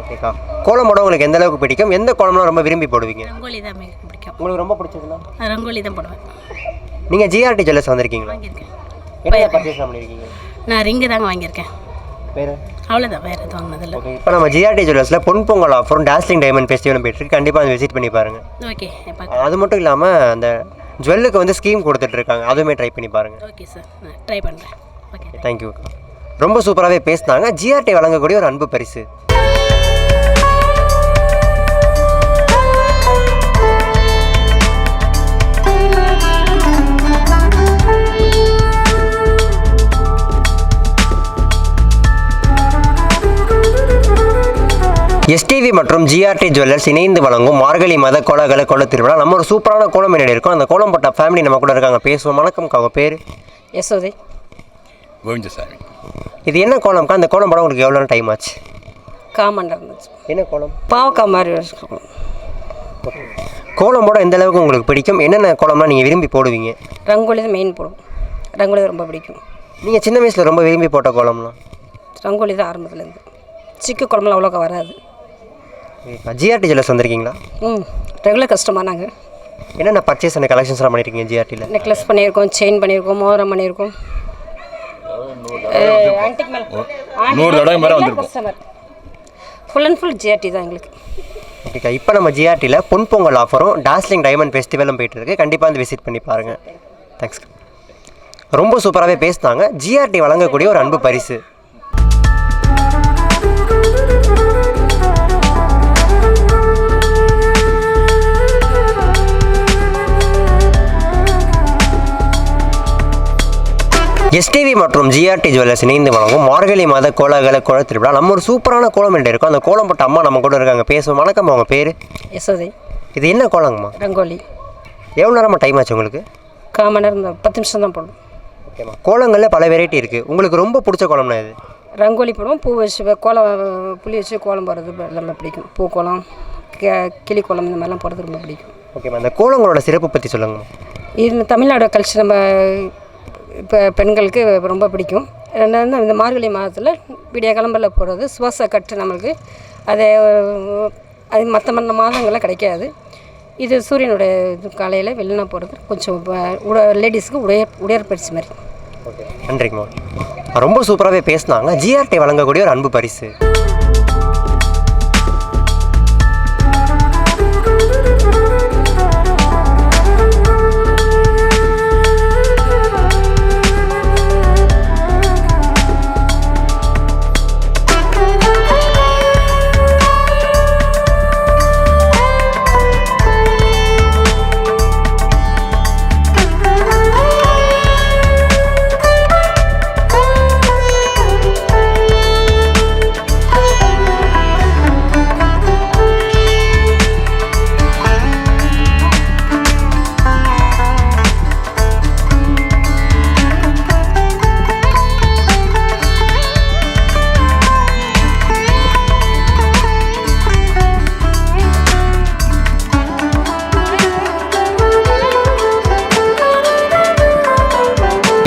Speaker 1: ஓகேக்கா. கோலம் போட உங்களுக்கு எந்த அளவுக்கு பிடிக்கும்? எந்த கோலம்லாம் ரொம்ப விரும்பி போடுவீங்க?
Speaker 10: ரங்கோலி தான் எனக்கு பிடிக்கும்.
Speaker 1: உங்களுக்கு ரொம்ப பிடிச்சதுன்னா?
Speaker 10: ரங்கோலி தான் போடுவேன்.
Speaker 1: நீங்கள் ஜிஆர்டி ஜுவல்லர்ஸ் வந்திருக்கீங்களா?
Speaker 10: வாங்கியிருக்கேன்.
Speaker 1: என்ன பர்ச்சேஸ் பண்ணியிருக்கீங்க?
Speaker 10: நான் ரிங்கு தாங்க வாங்கியிருக்கேன்.
Speaker 1: வேறு?
Speaker 10: அவ்வளோதான், வேறு எதுவும் வாங்கினதில்லை.
Speaker 1: ஓகே, இப்போ நம்ம ஜிஆர்டி ஜுவல்லர்ஸில் பொன் பொங்கல் ஆஃபரும் டாஸ்லிங் டைமண்ட் ஃபெஸ்டிவலும் போயிட்டுருக்கு. கண்டிப்பாக வந்து விசிட் பண்ணி பாருங்கள்.
Speaker 10: ஓகே,
Speaker 1: அது மட்டும் இல்லாமல் அந்த ஜுவல்லுக்கு வந்து ஸ்கீம் கொடுத்துட்ருக்காங்க, அதுவுமே ட்ரை பண்ணி பாருங்கள்.
Speaker 10: ஓகே சார், நான் ட்ரை பண்ணுறேன். Okay,
Speaker 1: thank you. ரொம்ப சூப்பராகவே பேசினாங்க. ஜிஆர்டி வழங்கக்கூடிய ஒரு அன்பு பரிசு. எஸ்டிவி மற்றும் ஜிஆர்டி ஜுவல்லர்ஸ் இணைந்து வழங்கும் மார்கழி மாத கோலாகல கோல திருவிழா. நம்ம ஒரு சூப்பரான கோலம் பண்ணிட்டு இருக்கோம். அந்த கோலம் போட்ட ஃபேமிலி நம்ம கூட இருக்காங்க, பேசுவோம். வணக்கம், அவங்க பேர்?
Speaker 7: யசோதை.
Speaker 8: கோவிந்தசாமி.
Speaker 1: இது என்ன கோலம்க்கா? அந்த கோலம் போட உங்களுக்கு எவ்வளோ டைம் ஆச்சு?
Speaker 2: காமன் இருந்துச்சு.
Speaker 1: என்ன கோலம்?
Speaker 2: பாவக்காய் மாதிரி வச்சுருக்கோம்.
Speaker 1: கோலம் போட எந்த அளவுக்கு உங்களுக்கு பிடிக்கும்? என்னென்ன கோலம்லாம் நீங்கள் விரும்பி போடுவீங்க?
Speaker 2: ரங்கோலி தான் மெயின் போடுவோம். ரங்கோலி ரொம்ப பிடிக்கும்.
Speaker 1: நீங்கள் சின்ன வயசில் ரொம்ப விரும்பி போட்ட கோலம்லாம்?
Speaker 2: ரங்கோலி தான் ஆரம்பத்துலேருந்து. சிக்கு குழம்புலாம் அவ்வளோக்கா வராது.
Speaker 1: ஜிஆர்டி ஜுவல்லர்ஸ் வந்திருக்கீங்களா?
Speaker 2: ரெகுலர் கஸ்டமர் நாங்கள்.
Speaker 1: என்னென்ன பர்ச்சேஸ் அந்த கலெக்ஷன்ஸ்லாம் பண்ணியிருக்கீங்க ஜிஆர்டியில்?
Speaker 2: நெக்லஸ் பண்ணியிருக்கோம், செயின் பண்ணியிருக்கோம், மோதிரம் பண்ணியிருக்கோம்.
Speaker 8: நூறு தடவை மேலே வந்திருக்கும்.
Speaker 10: ஃபுல் அண்ட் ஃபுல் ஜிஆர்டி தான் எங்களுக்கு.
Speaker 1: ஓகேக்கா, இப்போ நம்ம ஜிஆர்டியில் பொன் பொங்கல் ஆஃபரும் டார்ஸ்லிங் டைமண்ட் ஃபெஸ்டிவலும் போயிட்டு இருக்கு. கண்டிப்பாக வந்து விசிட் பண்ணி பாருங்கள். தேங்க்ஸ். ரொம்ப சூப்பராகவே பேசினாங்க. ஜிஆர்டி வழங்கக்கூடிய ஒரு அன்பு பரிசு. எஸ்டிவி மற்றும் ஜிஆர்டி ஜுவல்லர்ஸ் இணைந்து வழங்கும் மார்கழி மாத கோலாகல கோல திருவிழா. நம்ம ஒரு சூப்பரான கோலம் ரெண்டு இருக்கும். அந்த கோலம் போட்ட அம்மா நம்ம கூட இருக்காங்க, பேசுவோம். வணக்கம், அவங்க பேர்?
Speaker 10: யசோதை.
Speaker 1: இது என்ன கோலங்கம்மா?
Speaker 10: ரங்கோலி.
Speaker 1: எவ்வளோ நேரமாக டைம் ஆச்சு உங்களுக்கு?
Speaker 10: 1/4 மணி நேரம், 10 நிமிஷம் தான் போடும்.
Speaker 1: ஓகேம்மா. கோலங்களில் பல வெரைட்டி இருக்குது. உங்களுக்கு ரொம்ப பிடிச்ச கோலம்னா இது?
Speaker 10: ரங்கோலி போடுவோம், பூ வச்சு கோலம், புளி வச்சு கோலம் போடுறது எல்லாமே பிடிக்கும். பூ கோலம், கிளி கோலம் இந்த மாதிரிலாம் போடுறது ரொம்ப பிடிக்கும்.
Speaker 1: ஓகேம்மா. அந்த கோலங்களோட சிறப்பு பற்றி சொல்லுங்கம்மா.
Speaker 10: இது தமிழ்நாடு கல்ச்சர் நம்ம இப்போ பெண்களுக்கு ரொம்ப பிடிக்கும். ரெண்டாவது இந்த மார்கழி மாதத்தில் விடிய கிளம்பரில் போடுறது சுவாச கட்டு நம்மளுக்கு. அது மற்ற மாதங்களில் கிடைக்காது. இது சூரியனுடைய இது காலையில் வெளினா போடுறது கொஞ்சம் லேடிஸுக்கு உடற்பயிற்சி மாதிரி.
Speaker 1: ஓகே, நன்றிங்கம்மா. ரொம்ப சூப்பராகவே பேசினாங்க. ஜிஆர்டி வழங்கக்கூடிய ஒரு அன்பு பரிசு.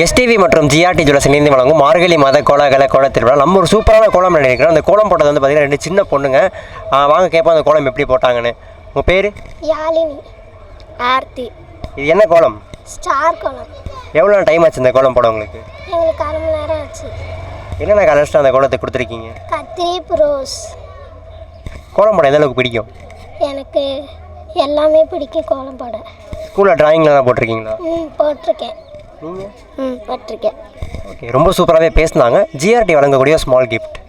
Speaker 1: எஸ்டிவி மற்றும் ஜிஆர்டி ஜுவல்லர்ஸ் இணைந்து வழங்கும் மார்கழி மாத கோலாகல கோல திருவிழா. நம்ம ஒரு சூப்பரான கோலம் நினைக்கிறோம். அந்த கோலம் போட்டது வந்து பார்த்தீங்கன்னா 2 சின்ன பொண்ணுங்க. வாங்க கேட்போம் அந்த கோலம் எப்படி போட்டாங்கன்னு. உங்கள் பேர்?
Speaker 11: யாழினி. ஆர்த்தி.
Speaker 1: இது என்ன கோலம்?
Speaker 11: ஸ்டார் கோலம்.
Speaker 1: எவ்வளோ டைம் ஆச்சு இந்த கோலம் போட உங்களுக்கு?
Speaker 11: எங்களுக்கு 1/2 மணி நேரம் ஆச்சு.
Speaker 1: என்னென்ன கலர்ஸ்ட்டு அந்த கோலத்தை கொடுத்துருக்கீங்க?
Speaker 11: கத்திரி, ரோஸ்.
Speaker 1: கோலம் போட எந்த அளவுக்கு பிடிக்கும்?
Speaker 11: எனக்கு எல்லாமே பிடிக்கும் கோலம் போட.
Speaker 1: ஸ்கூலில் ட்ராயிங்லாம் போட்டிருக்கீங்களா?
Speaker 11: போட்டிருக்கேன்.
Speaker 1: நீங்கள்?
Speaker 11: போட்டிருக்கேன்.
Speaker 1: ஓகே, ரொம்ப சூப்பராகவே பேசினாங்க. ஜிஆர்டி வழங்கக்கூடிய ஸ்மால் கிஃப்ட்.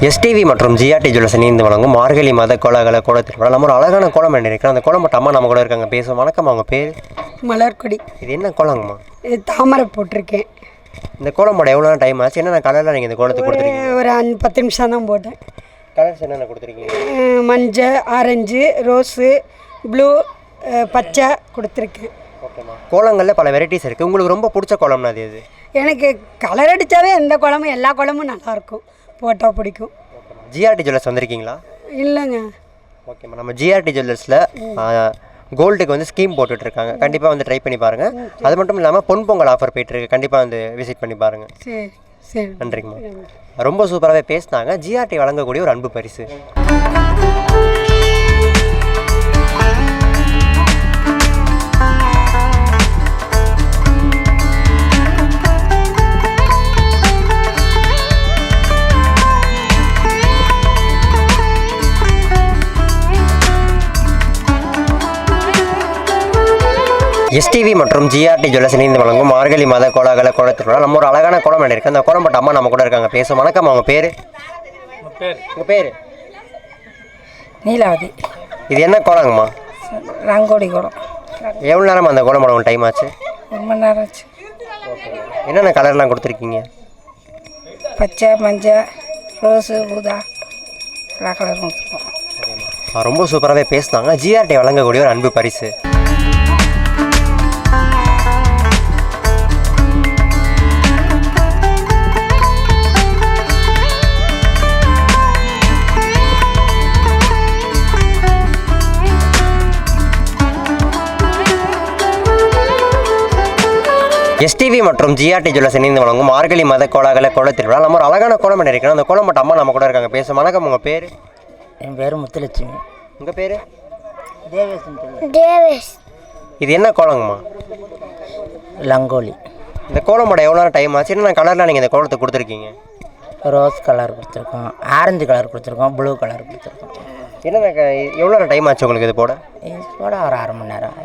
Speaker 1: எஸ்டிவி மற்றும் ஜிஆர்டி ஜுவல்லர்ஸ் இணைந்து வழங்கும் மார்கழி மாத கோலாகல கோல திருவிழா. நம்ம ஒரு அழகான கோலம் நினைக்கிறோம். அந்த கோலம் மட்டும் அம்மா நம்ம கூட இருக்காங்க, பேசுவோம். வணக்கம், அவங்க பேர்?
Speaker 2: மலர்கொடி.
Speaker 1: இது என்ன கோலங்கம்மா?
Speaker 2: இது தாமரை போட்டிருக்கேன்.
Speaker 1: இந்த கோலம் போட எவ்வளோ டைம் ஆச்சு? என்னென்ன கலரில் நீங்கள் இந்த கோலத்தை கொடுத்துருக்கீங்க?
Speaker 2: ஒரு 10 நிமிஷம் தான் போட்டேன்.
Speaker 1: கலர்ஸ் என்னென்ன கொடுத்துருக்கீங்க?
Speaker 2: மஞ்சள், ஆரஞ்சு, ரோஸு, ப்ளூ, பச்சை கொடுத்துருக்கேன்.
Speaker 1: ஓகேம்மா. கோலங்களில் பல வெரைட்டிஸ் இருக்குது. உங்களுக்கு ரொம்ப பிடிச்ச கோலம்னா அது எது?
Speaker 2: எனக்கு கலர் அடித்தாவே எந்த கோலமும் எல்லா கோலமும் நல்லாயிருக்கும், போட்டால் பிடிக்கும்.
Speaker 1: ஜிஆர்டி ஜுவல்லர்ஸ் வந்திருக்கீங்களா?
Speaker 2: இல்லைங்க.
Speaker 1: ஓகேம்மா. நம்ம ஜிஆர்டி ஜுவல்லர்ஸில் கோல்டுக்கு வந்து ஸ்கீம் போட்டுட்ருக்காங்க. கண்டிப்பாக வந்து ட்ரை பண்ணி பாருங்கள். அது மட்டும் இல்லாமல் பொன் பொங்கல் ஆஃபர் போயிட்டுருக்கு. கண்டிப்பாக வந்து விசிட் பண்ணி பாருங்கள்.
Speaker 2: சரி சரி.
Speaker 1: நன்றிங்கம்மா. ரொம்ப சூப்பராகவே பேசினாங்க. ஜிஆர்டி வழங்கக்கூடிய ஒரு அன்பு பரிசு. எஸ்டிவி மற்றும் ஜிஆர்டி ஜுவல்லர்ஸ் இணைந்து வழங்கும் மார்கழி மாத கோலாகல கோல திருவிழா. நம்ம ஒரு அழகான கோலம் நினைக்கிறோம். அந்த கோலம் போட்ட அம்மா நம்ம கூட இருக்காங்க, பேசுவோம். வணக்கம், அவங்க பேர்? உங்கள் பேர்?
Speaker 2: நீலாவதி.
Speaker 1: இது என்ன கோலங்கம்மா?
Speaker 2: ரங்கோலி கோலம்.
Speaker 1: எவ்வளோ நேரமாக அந்த கோலம் போட டைம் ஆச்சு?
Speaker 2: 1 மணி நேரம் ஆச்சு.
Speaker 1: என்னென்ன கலர்லாம் கொடுத்துருக்கீங்க?
Speaker 2: பச்சை, மஞ்சள், ரோஸு, ஊதா எல்லா கலரும் கொடுத்துருக்கோம்.
Speaker 1: ரொம்ப சூப்பராகவே பேசினாங்க. ஜிஆர்டி வழங்கக்கூடிய ஒரு அன்பு பரிசு. எஸ்டிவி மற்றும் ஜிஆர்டி ஜுவல்லர்ஸ் இணைந்து வழங்கும் மார்கழி மாத கோலாகல கோலத் திருவிழா. நம்ம ஒரு அழகான கோலம் பண்ணியிருக்கோம். அந்த கோலம் மட்டும் அம்மா நம்ம கூட இருக்காங்க பேச. வணக்கம், உங்கள் பேர்?
Speaker 7: என் பேர் முத்துலட்சுமி.
Speaker 1: உங்கள் பேர்?
Speaker 11: தேவேஷ்.
Speaker 1: இது என்ன கோலங்கம்மா?
Speaker 7: லங்கோலி.
Speaker 1: இந்த கோலம் போட எவ்வளோ டைம் ஆச்சு? என்ன கலரில் நீங்கள் இந்த கோலத்தை கொடுத்துருக்கீங்க?
Speaker 7: ரோஸ் கலர் கொடுத்துருக்கோம், ஆரஞ்சு கலர் கொடுத்துருக்கோம், ப்ளூ கலர் கொடுத்துருக்கோம்.
Speaker 1: என்ன எவ்வளோ டைம் ஆச்சு உங்களுக்கு இது போட?
Speaker 7: இது போட ஒரு அரை மணி நேரம்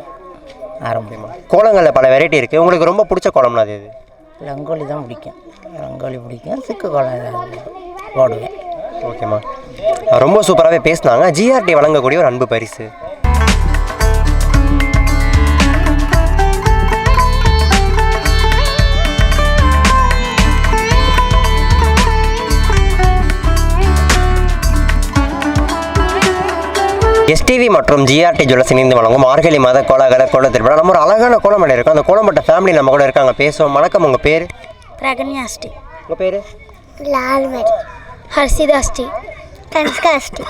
Speaker 7: ஆரம்பமா.
Speaker 1: கோலங்களில் பல வெரைட்டி இருக்குது. உங்களுக்கு ரொம்ப பிடிச்ச கோலம்னா அது?
Speaker 7: ரங்கோலி தான் பிடிக்கும். ரங்கோலி பிடிக்கும். சிக்கு கோலம் ஏதாவது போடுவேன்.
Speaker 1: ஓகேம்மா, ரொம்ப சூப்பராகவே பேசினாங்க. ஜிஆர்டி வழங்கக்கூடிய ஒரு அன்பு பரிசு. எஸ்டிவி மற்றும் ஜிஆர்டி ஜுவல்லர்ஸ் இணைந்து வழங்கும் மார்கழி மாத கோலாகல கோலத் திருவிழா. நம்ம ஒரு அழகான கோலம் பண்ணியிருக்கோம். அந்த கோலம் பட்ட ஃபேமிலி நம்ம கூட இருக்காங்க பேசுவோம். வணக்கம், உங்கள் பேர்?
Speaker 3: பிரகன்யாஸ்டி.
Speaker 1: உங்கள் பேர்?
Speaker 11: லால்மதி. ஹர்ஷிதாஸ்டி. கன்ஸ்காஸ்டி.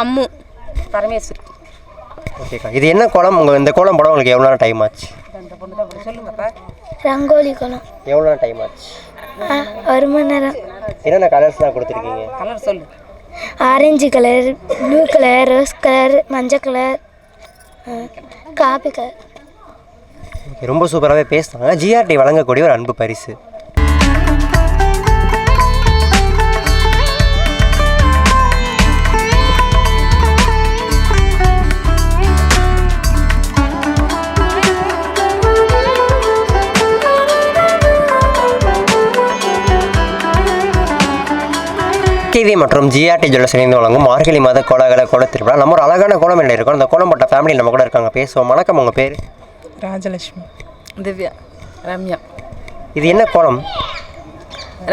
Speaker 6: அம்மு. பரமேஸ்வரி.
Speaker 1: ஓகேக்கா, இது என்ன கோலம்? இந்த கோலம் போட உங்களுக்கு எவ்வளோ டைம் ஆச்சு?
Speaker 11: ரங்கோலி கோலம்.
Speaker 1: எவ்வளோ டைம் ஆச்சு?
Speaker 11: 1 மணி நேரம்.
Speaker 1: என்னென்ன கலர்ஸ்லாம் கொடுத்துருக்கீங்க?
Speaker 7: கலர் சொல்லு.
Speaker 11: Orange colour, blue colour, rose colour, மஞ்சள் கலர், காபி கலர்.
Speaker 1: ஓகே, ரொம்ப சூப்பராகவே பேசுனாங்க. ஜிஆர்டி வழங்கக்கூடிய ஒரு அன்பு பரிசு. டிவி மற்றும் ஜிஆர்டி ஜுவல்லர்ஸ் இணைந்து வழங்கும் மார்கழி மாத கோலாகல கோலத் திருவிழா. நம்ம ஒரு அழகான கோலம் என்ன இருக்கோம். அந்த கோலம் பட்ட ஃபேமிலி நம்ம கூட இருக்காங்க பேசுவோம். வணக்கம், உங்கள் பேர்?
Speaker 2: ராஜலட்சுமி.
Speaker 7: திவ்யா. ரம்யா.
Speaker 1: இது என்ன கோலம்?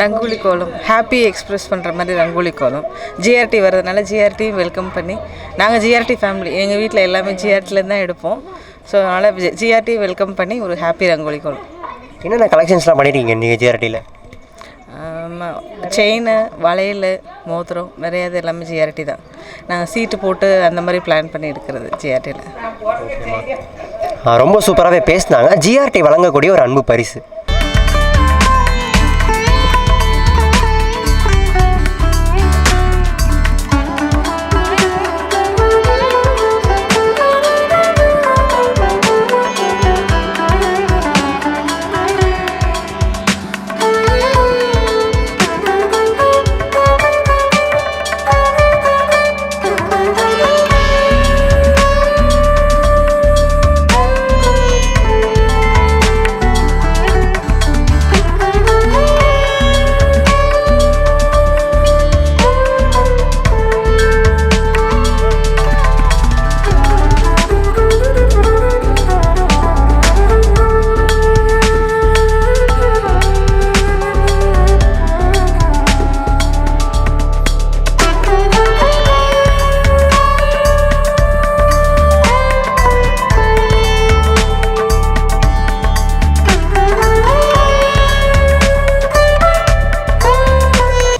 Speaker 12: ரங்கோலி கோலம். ஹாப்பி எக்ஸ்ப்ரெஸ் பண்ணுற மாதிரி ரங்கோலி கோலம். ஜிஆர்டி வர்றதுனால ஜிஆர்டி வெல்கம் பண்ணி, நாங்கள் ஜிஆர்டி ஃபேமிலி, எங்கள் வீட்டில் எல்லாமே ஜிஆர்டிலேருந்து தான் எடுப்போம். ஸோ அதனால் ஜிஆர்டி வெல்கம் பண்ணி ஒரு ஹாப்பி ரங்கோலி கோலம்.
Speaker 1: என்னென்ன கலெக்ஷன்ஸ்லாம் பண்ணியிருக்கீங்க நீங்கள் ஜிஆர்டியில்?
Speaker 12: செயின், வளையல், மோதிரம், நிறைய இது எல்லாமே ஜிஆர்டி தான். நாங்கள் சீட்டு போட்டு அந்த மாதிரி பிளான் பண்ணி எடுக்கிறது ஜிஆர்டியில்.
Speaker 1: ரொம்ப சூப்பராகவே பேசினாங்க. ஜிஆர்டி வழங்கக்கூடிய ஒரு அன்பு பரிசு.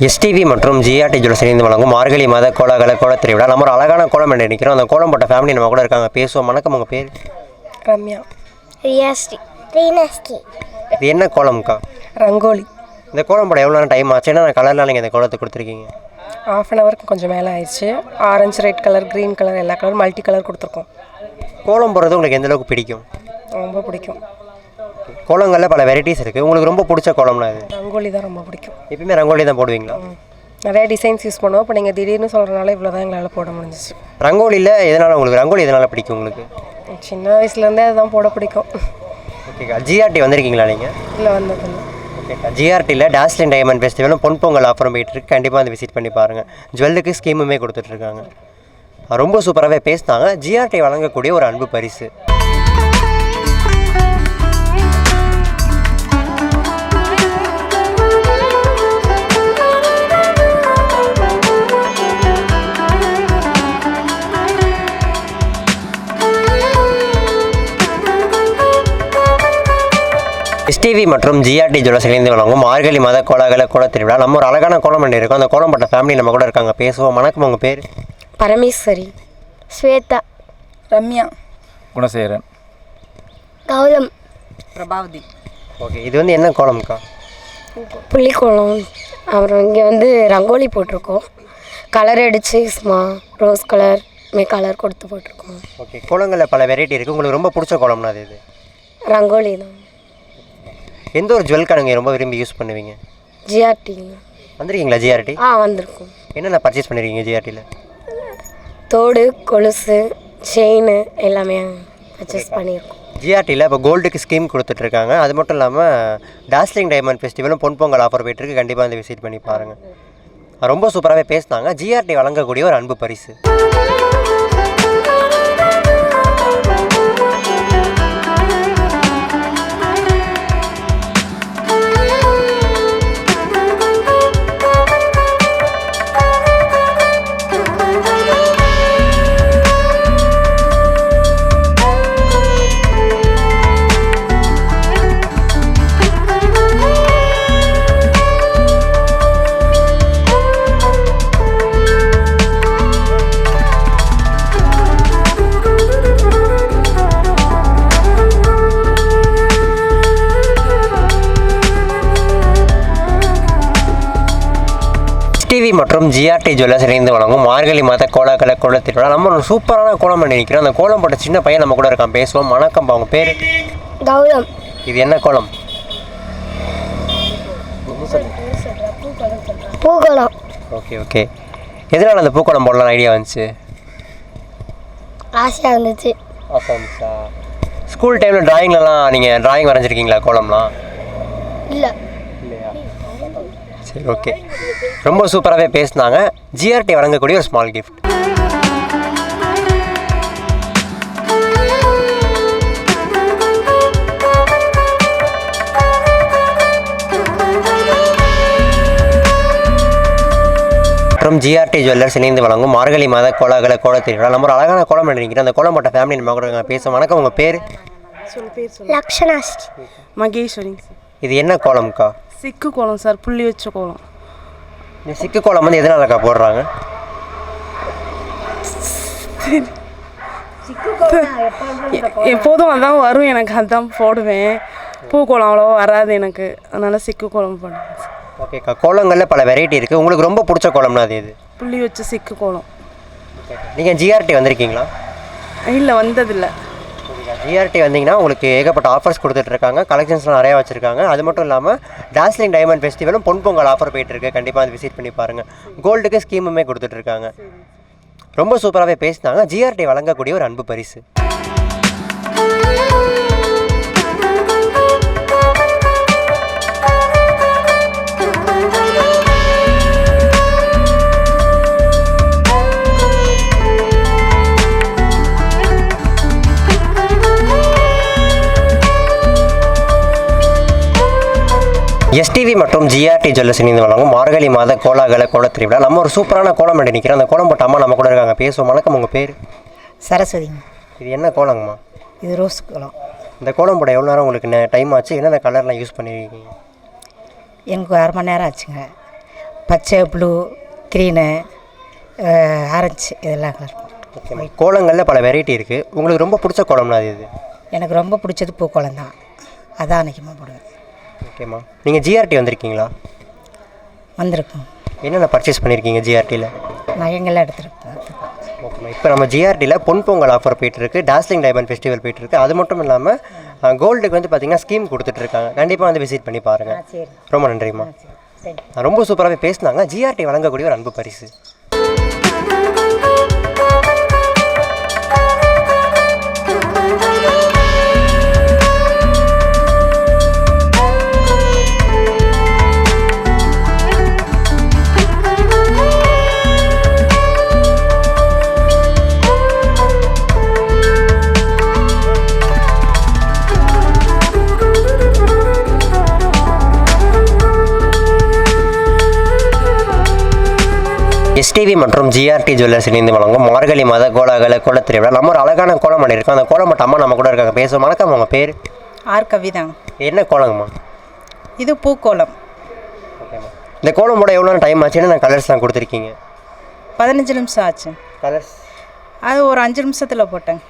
Speaker 1: எஸ்டிவி மற்றும் ஜிஆர்டி ஜுவல்லர்ஸ் இணைந்து வழங்கும் மார்கழி மாத கோலாகல கோலத் திருவிழா. நம்ம ஒரு அழகான கோலம் என்ன நிற்கிறோம். அந்த கோலம் போட்ட ஃபேமிலி நம்ம கூட இருக்காங்க பேசுவோம். வணக்கம், உங்கள் பேர்?
Speaker 2: ரம்யா.
Speaker 11: ரியாஸ்டி. ரீனாஸ்டி.
Speaker 1: இது என்ன கோலம்க்கா?
Speaker 2: ரங்கோலி.
Speaker 1: இந்த கோலம் போட எவ்வளோ டைம் ஆச்சு? என்ன கலர்லாம் நீங்கள் இந்த கோலத்தை கொடுத்துருக்கீங்க?
Speaker 2: 1/2 அன் ஹவருக்கு கொஞ்சம் மேலே ஆயிடுச்சு. Orange, red colour, green colour, எல்லா கலர், மல்டி கலர் கொடுத்துருக்கோம்.
Speaker 1: கோலம் போடுறது உங்களுக்கு எந்த அளவுக்கு பிடிக்கும்?
Speaker 2: ரொம்ப பிடிக்கும்.
Speaker 1: கோலங்களில் பல வெரைட்டிஸ் இருக்குது. உங்களுக்கு ரொம்ப பிடிச்ச கோலம்னா இது?
Speaker 2: ரங்கோலி தான் ரொம்ப பிடிக்கும்.
Speaker 1: எப்பயுமே ரங்கோலி தான் போடுவீங்களா?
Speaker 2: நிறைய டிசைன்ஸ் யூஸ் பண்ணுவோம். இப்போ நீங்கள் திடீர்னு சொல்கிறனால இவ்வளோ தான் எங்களால் போட முடிஞ்சிச்சு.
Speaker 1: ரங்கோலியில் எதனால் உங்களுக்கு ரங்கோலி எதனால் பிடிக்கும் உங்களுக்கு?
Speaker 2: சின்ன வயசுலேருந்தே அதுதான் போட பிடிக்கும்.
Speaker 1: ஓகேக்கா, ஜிஆர்டி வந்திருக்கீங்களா நீங்கள்?
Speaker 2: இல்லை, வந்ததில்லை.
Speaker 1: ஓகேக்கா, ஜிஆர்டியில் டாஸ்லின் டைமண்ட் ஃபெஸ்டிவலும் பொன்பொங்கல் ஆஃபரும் போயிட்டுருக்கு. கண்டிப்பாக வந்து விசிட் பண்ணி பாருங்கள். ஜுவல்லுக்கு ஸ்கீமுமே கொடுத்துட்ருக்காங்க. ரொம்ப சூப்பராகவே பேசினாங்க. ஜிஆர்டி வழங்கக்கூடிய ஒரு அன்பு பரிசு. எஸ்டிவி மற்றும் ஜிஆர்டி ஜுவல்லர்ஸ் இணைந்து வழங்கும் மார்கழி மாத கோலாகல கோலத் திருவிழா. நம்ம ஒரு அழகான கோலம் பண்ணியிருக்கோம். அந்த கோலம் பட்ட ஃபேமிலி நம்ம கூட இருக்காங்க பேசுவோம். வணக்கம், உங்கள் பேர்?
Speaker 11: பரமேஸ்வரி. ஸ்வேதா.
Speaker 6: ரம்யா.
Speaker 8: குணசேகரன்.
Speaker 11: கௌதம்.
Speaker 12: பிரபாவதி.
Speaker 1: ஓகே, இது வந்து என்ன கோலம்க்கா?
Speaker 10: புள்ளிக்கோலம். அப்புறம் இங்கே வந்து ரங்கோலி போட்டிருக்கோம். கலர் அடித்து சும்மா ரோஸ் கலர் கலர் கொடுத்து போட்டிருக்கோம்.
Speaker 1: ஓகே, கோலங்களில் பல வெரைட்டி இருக்குது. உங்களுக்கு ரொம்ப பிடிச்ச கோலம்னா அது இது?
Speaker 10: ரங்கோலி தான்.
Speaker 1: எந்த ஒரு ஜுவல் நீங்கள் ரொம்ப விரும்பி யூஸ் பண்ணுவீங்க?
Speaker 10: ஜிஆர்டி.
Speaker 1: வந்திருக்கீங்களா ஜிஆர்டி?
Speaker 10: வந்திருக்கோம்.
Speaker 1: என்னென்ன பர்ச்சேஸ் பண்ணியிருக்கீங்க ஜிஆர்டியில்?
Speaker 10: தோடு, கொலுசு, செயின் எல்லாமே பர்ச்சேஸ் பண்ணியிருக்கோம்.
Speaker 1: ஜிஆர்டியில் இப்போ கோல்டுக்கு ஸ்கீம் கொடுத்துட்ருக்காங்க. அது மட்டும் இல்லாமல் டாஸ்லிங் டைமண்ட் ஃபெஸ்டிவலும் பொன்பொங்கல் ஆஃபர் போயிட்டுருக்கு. கண்டிப்பாக வந்து விசிட் பண்ணி பாருங்கள். ரொம்ப சூப்பராகவே பேசினாங்க. ஜிஆர்டி வழங்கக்கூடிய ஒரு அன்பு பரிசு. டிவி மற்றும் ஜிஆர்டி ஜுவல்லர்ஸ் இணைந்து வழங்கும் மார்கழி மாத கோலக்கலை கோலத் திருவிழா. நம்ம ஒரு சூப்பரான கோலம் பண்ணி நிற்கிறோம். அந்த கோலம் போட்ட சின்ன பையன் நம்ம கூட இருக்கான், பேசுவோம். வணக்கம், அவங்க பேர்?
Speaker 11: கௌதம்.
Speaker 1: இது என்ன கோலம்?
Speaker 11: பூக்கோலம்.
Speaker 1: ஓகே ஓகே, எதனால் அந்த பூக்கோலம் போடலாம் ஐடியா வந்துச்சு?
Speaker 11: ஆசையாக இருந்துச்சு.
Speaker 1: ஆசை வந்துச்சா? ஸ்கூல் டைமில் ட்ராயிங்லலாம் நீங்கள் ட்ராயிங் வரைஞ்சிருக்கீங்களா கோலம்லாம்?
Speaker 11: இல்லை.
Speaker 1: சரி, ஓகே. ரொம்ப சூப்பராகவே பேசினாங்க. ஜிஆர்டி வழங்கக்கூடிய ஒரு ஸ்மால் கிஃப்ட். மற்றும் ஜிஆர்டி ஜுவல்லர்ஸ் இணைந்து வழங்கும் மார்கழி மாத கோலாகல கோலத் திருவிழா. நம்ம ஒரு அழகான கோலம் பண்ணிருக்கிறோம். அந்த கோலம் போட்ட ஃபேமிலி நம்ம கூட பேசுவோம். வணக்கம், உங்கள் பேர்?
Speaker 11: லக்ஷனாஸ்.
Speaker 2: மகேஸ்வரி.
Speaker 1: இது என்ன கோலம்க்கா?
Speaker 2: சிக்கு கோலம் சார், புள்ளி வச்ச கோலம்.
Speaker 1: இந்த சிக்கு கோலம் வந்து எதனாலக்கா போடுறாங்க?
Speaker 2: எப்போதும் அதான் வரும், எனக்கு அதான் போடுவேன். பூக்கோலம் அவ்வளோவா வராது எனக்கு, அதனால் சிக்கு கோலம் போடுவேன்.
Speaker 1: ஓகேக்கா, கோலங்களில் பல வெரைட்டி இருக்குது. உங்களுக்கு ரொம்ப பிடிச்ச கோலம்னா அது எது?
Speaker 2: புள்ளி வச்ச சிக்கு கோலம்.
Speaker 1: நீங்கள் ஜிஆர்டி வந்திருக்கீங்களா?
Speaker 2: இல்லை, வந்ததில்லை.
Speaker 1: ஜிஆர்டி வந்தீங்கன்னா உங்களுக்கு ஏகப்பட்ட ஆஃபர்ஸ் கொடுத்துட்ருக்காங்க. கலெக்ஷன்ஸ்லாம் நிறையா வச்சுருக்காங்க. அது மட்டும் இல்லாமல் டாஸ்லிங் டைமண்ட் ஃபெஸ்டிவலும் பொன்பொங்கல் ஆஃபர் போயிட்டுருக்கு. கண்டிப்பாக அது விசிட் பண்ணி பாருங்கள். கோல்டுக்கு ஸ்கீமுமே கொடுத்துட்ருக்காங்க. ரொம்ப சூப்பராகவே பேசினாங்க. ஜிஆர்டி வழங்கக்கூடிய ஒரு அன்பு பரிசு. எஸ்டிவி மற்றும் ஜிஆர்டி ஜுவல்லர்ஸ் இணைந்து வழங்கும் மார்கழி மாத கோலாகல கோலத் திருவிழா. நம்ம ஒரு சூப்பரான கோலம் பண்ணி நிற்கிறோம். அந்த கோலம் போட்ட அம்மா நம்ம கூட இருக்காங்க, பேசுவோம். வணக்கம், உங்கள் பேர்?
Speaker 9: சரஸ்வதிங்க.
Speaker 1: இது என்ன கோலங்கம்மா?
Speaker 9: இது ரோஸ் கோலம்.
Speaker 1: இந்த கோலம் போட எவ்வளோ நேரம் உங்களுக்கு டைம் ஆச்சு? என்னென்ன கலர்லாம் யூஸ் பண்ணியிருக்கீங்க?
Speaker 9: எனக்கு 1/2 மணி நேரம் ஆச்சுங்க. பச்சை, ப்ளூ, க்ரீனு, ஆரஞ்சு, இதெல்லாம் கலர்.
Speaker 1: ஓகேம்மா, கோலங்களில் பல வெரைட்டி இருக்குது. உங்களுக்கு ரொம்ப பிடிச்ச கோலம்னா அது இது?
Speaker 9: எனக்கு ரொம்ப பிடிச்சது பூக்கோலம் தான், அதான் அன்றைக்கிமா போடுவேன்.
Speaker 1: ஓகேம்மா, நீங்கள் ஜிஆர்டி வந்திருக்கீங்களா?
Speaker 9: வந்திருக்கோம்.
Speaker 1: என்னென்ன பர்ச்சேஸ் பண்ணியிருக்கீங்க ஜிஆர்டியில்?
Speaker 9: நகைங்கள்லாம் எடுத்துருக்கேன்.
Speaker 1: ஓகேம்மா, இப்போ நம்ம ஜிஆர்டியில் பொன்பொங்கல் ஆஃபர் போயிட்டுருக்கு. டாஸ்லிங் டைமண்ட் ஃபெஸ்டிவல் போயிட்டுருக்கு. அது மட்டும் இல்லாமல் கோல்டுக்கு வந்து பார்த்திங்கன்னா ஸ்கீம் கொடுத்துட்ருக்காங்க. கண்டிப்பாக வந்து விசிட் பண்ணி பாருங்கள்.
Speaker 9: சரி,
Speaker 1: ரொம்ப நன்றிம்மா. ரொம்ப சூப்பராகவே பேசினாங்க. ஜிஆர்டி வழங்கக்கூடிய ஒரு அன்பு பரிசு. எஸ்டிவி மற்றும் ஜிஆர்டி ஜுவல்லர்ஸ் இணைந்து வழங்கும் மார்கழி மாத கோலாகல கோலத் திருவிழா. நம்ம ஒரு அழகான கோலம் பண்ணியிருக்கோம். அந்த கோலம் மட்டும் அம்மா நம்ம கூட இருக்காங்க, பேசுவோம். வணக்கம், உங்கள் பேர்?
Speaker 9: ஆர் கவிதாங்க.
Speaker 1: என்ன கோலங்கம்மா?
Speaker 9: இது பூக்கோலம்.
Speaker 1: ஓகேம்மா, இந்த கோலம் போட எவ்வளோ டைம் ஆச்சு? என்ன கலர்ஸ்லாம் கொடுத்துருக்கீங்க?
Speaker 9: 15 நிமிஷம் ஆச்சு.
Speaker 1: கலர்ஸ்
Speaker 9: அது ஒரு 5 நிமிஷத்தில் போட்டேங்க.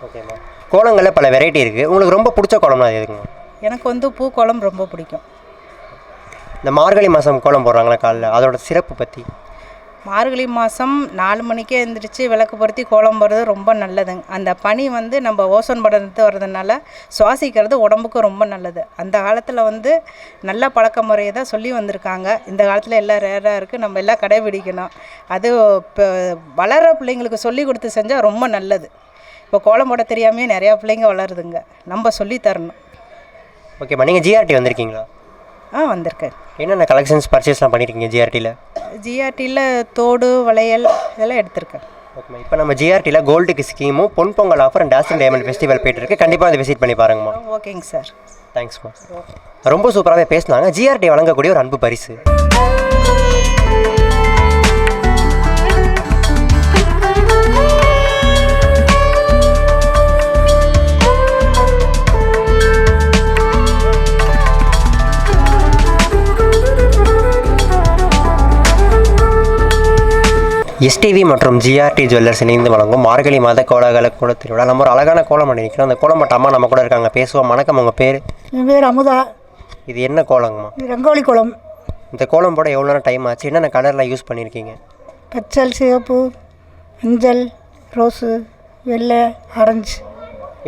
Speaker 1: ஓகேம்மா, கோலங்களில் பல வெரைட்டி இருக்குது. உங்களுக்கு ரொம்ப பிடிச்ச கோலம்னா அது எதுக்குமா?
Speaker 9: எனக்கு வந்து பூக்கோலம் ரொம்ப பிடிக்கும்.
Speaker 1: இந்த மார்கழி மாதம் கோலம் போடுறாங்களா காலைல, அதோட சிறப்பு பற்றி?
Speaker 9: மார்கழி மாதம் 4 மணிக்கே எழுந்திரிச்சு விளக்கு பொருத்தி கோலம் போடுறது ரொம்ப நல்லதுங்க. அந்த பனி வந்து நம்ம ஓசோன் படர்ந்து வர்றதுனால சுவாசிக்கிறது உடம்புக்கு ரொம்ப நல்லது. அந்த காலத்தில் வந்து நல்ல பழக்க முறையை தான் சொல்லி வந்திருக்காங்க. இந்த காலத்தில் எல்லாம் ரேராக இருக்குது, நம்ம எல்லாம் கடைபிடிக்கணும். அது இப்போ வளர்கிற பிள்ளைங்களுக்கு சொல்லி கொடுத்து செஞ்சால் ரொம்ப நல்லது. இப்போ கோலம் போட தெரியாமையே நிறையா பிள்ளைங்க வளருதுங்க, நம்ம சொல்லி தரணும்.
Speaker 1: ஓகேம்மா, நீங்கள் ஜிஆர்டி வந்திருக்கீங்களா?
Speaker 9: வந்திருக்கேன்.
Speaker 1: என்னென்ன கலெக்ஷன்ஸ் பர்ச்சேஸ்லாம் பண்ணியிருக்கீங்க ஜிஆர்டியில்?
Speaker 9: ஜிஆர்டியில் தோடு வளையல் இதெல்லாம் எடுத்திருக்கேன்.
Speaker 1: ஓகேம்மா, இப்போ நம்ம ஜிஆர்டியில் கோல்டுக்கு ஸ்கீமும் Pon Pongal offer and dazzling diamond festival போயிட்டு இருக்கு. கண்டிப்பாக அதை விசிட் பண்ணி பாருங்கம்மா.
Speaker 9: ஓகேங்க சார்.
Speaker 1: தேங்க்ஸ்மா. ரொம்ப சூப்பராகவே பேசினாங்க. ஜிஆர்டி வழங்கக்கூடிய ஒரு அன்பு பரிசு. எஸ்டிவி மற்றும் ஜிஆர்டி ஜுவல்லர்ஸ் இணைந்து வழங்கும் மார்கழி மாத கோலாகல கோல திருவிழா. நம்ம ஒரு அழகான கோலம் பண்ணியிருக்கிறோம். அந்த கோலம் மட்டும் அம்மா நம்ம கூட இருக்காங்க, பேசுவோம். வணக்கம், உங்கள் பேர்?
Speaker 13: என் பேர் அமுதா.
Speaker 1: இது என்ன கோலங்கம்மா?
Speaker 13: இது ரங்கோலி கோலம்.
Speaker 1: இந்த கோலம் போட எவ்வளோ நேரம் டைம் ஆச்சு? என்னென்ன கலரில் யூஸ் பண்ணியிருக்கீங்க?
Speaker 13: பச்சல், சிவப்பு, மஞ்சள், ரோஸு, வெள்ளை, ஆரஞ்சு.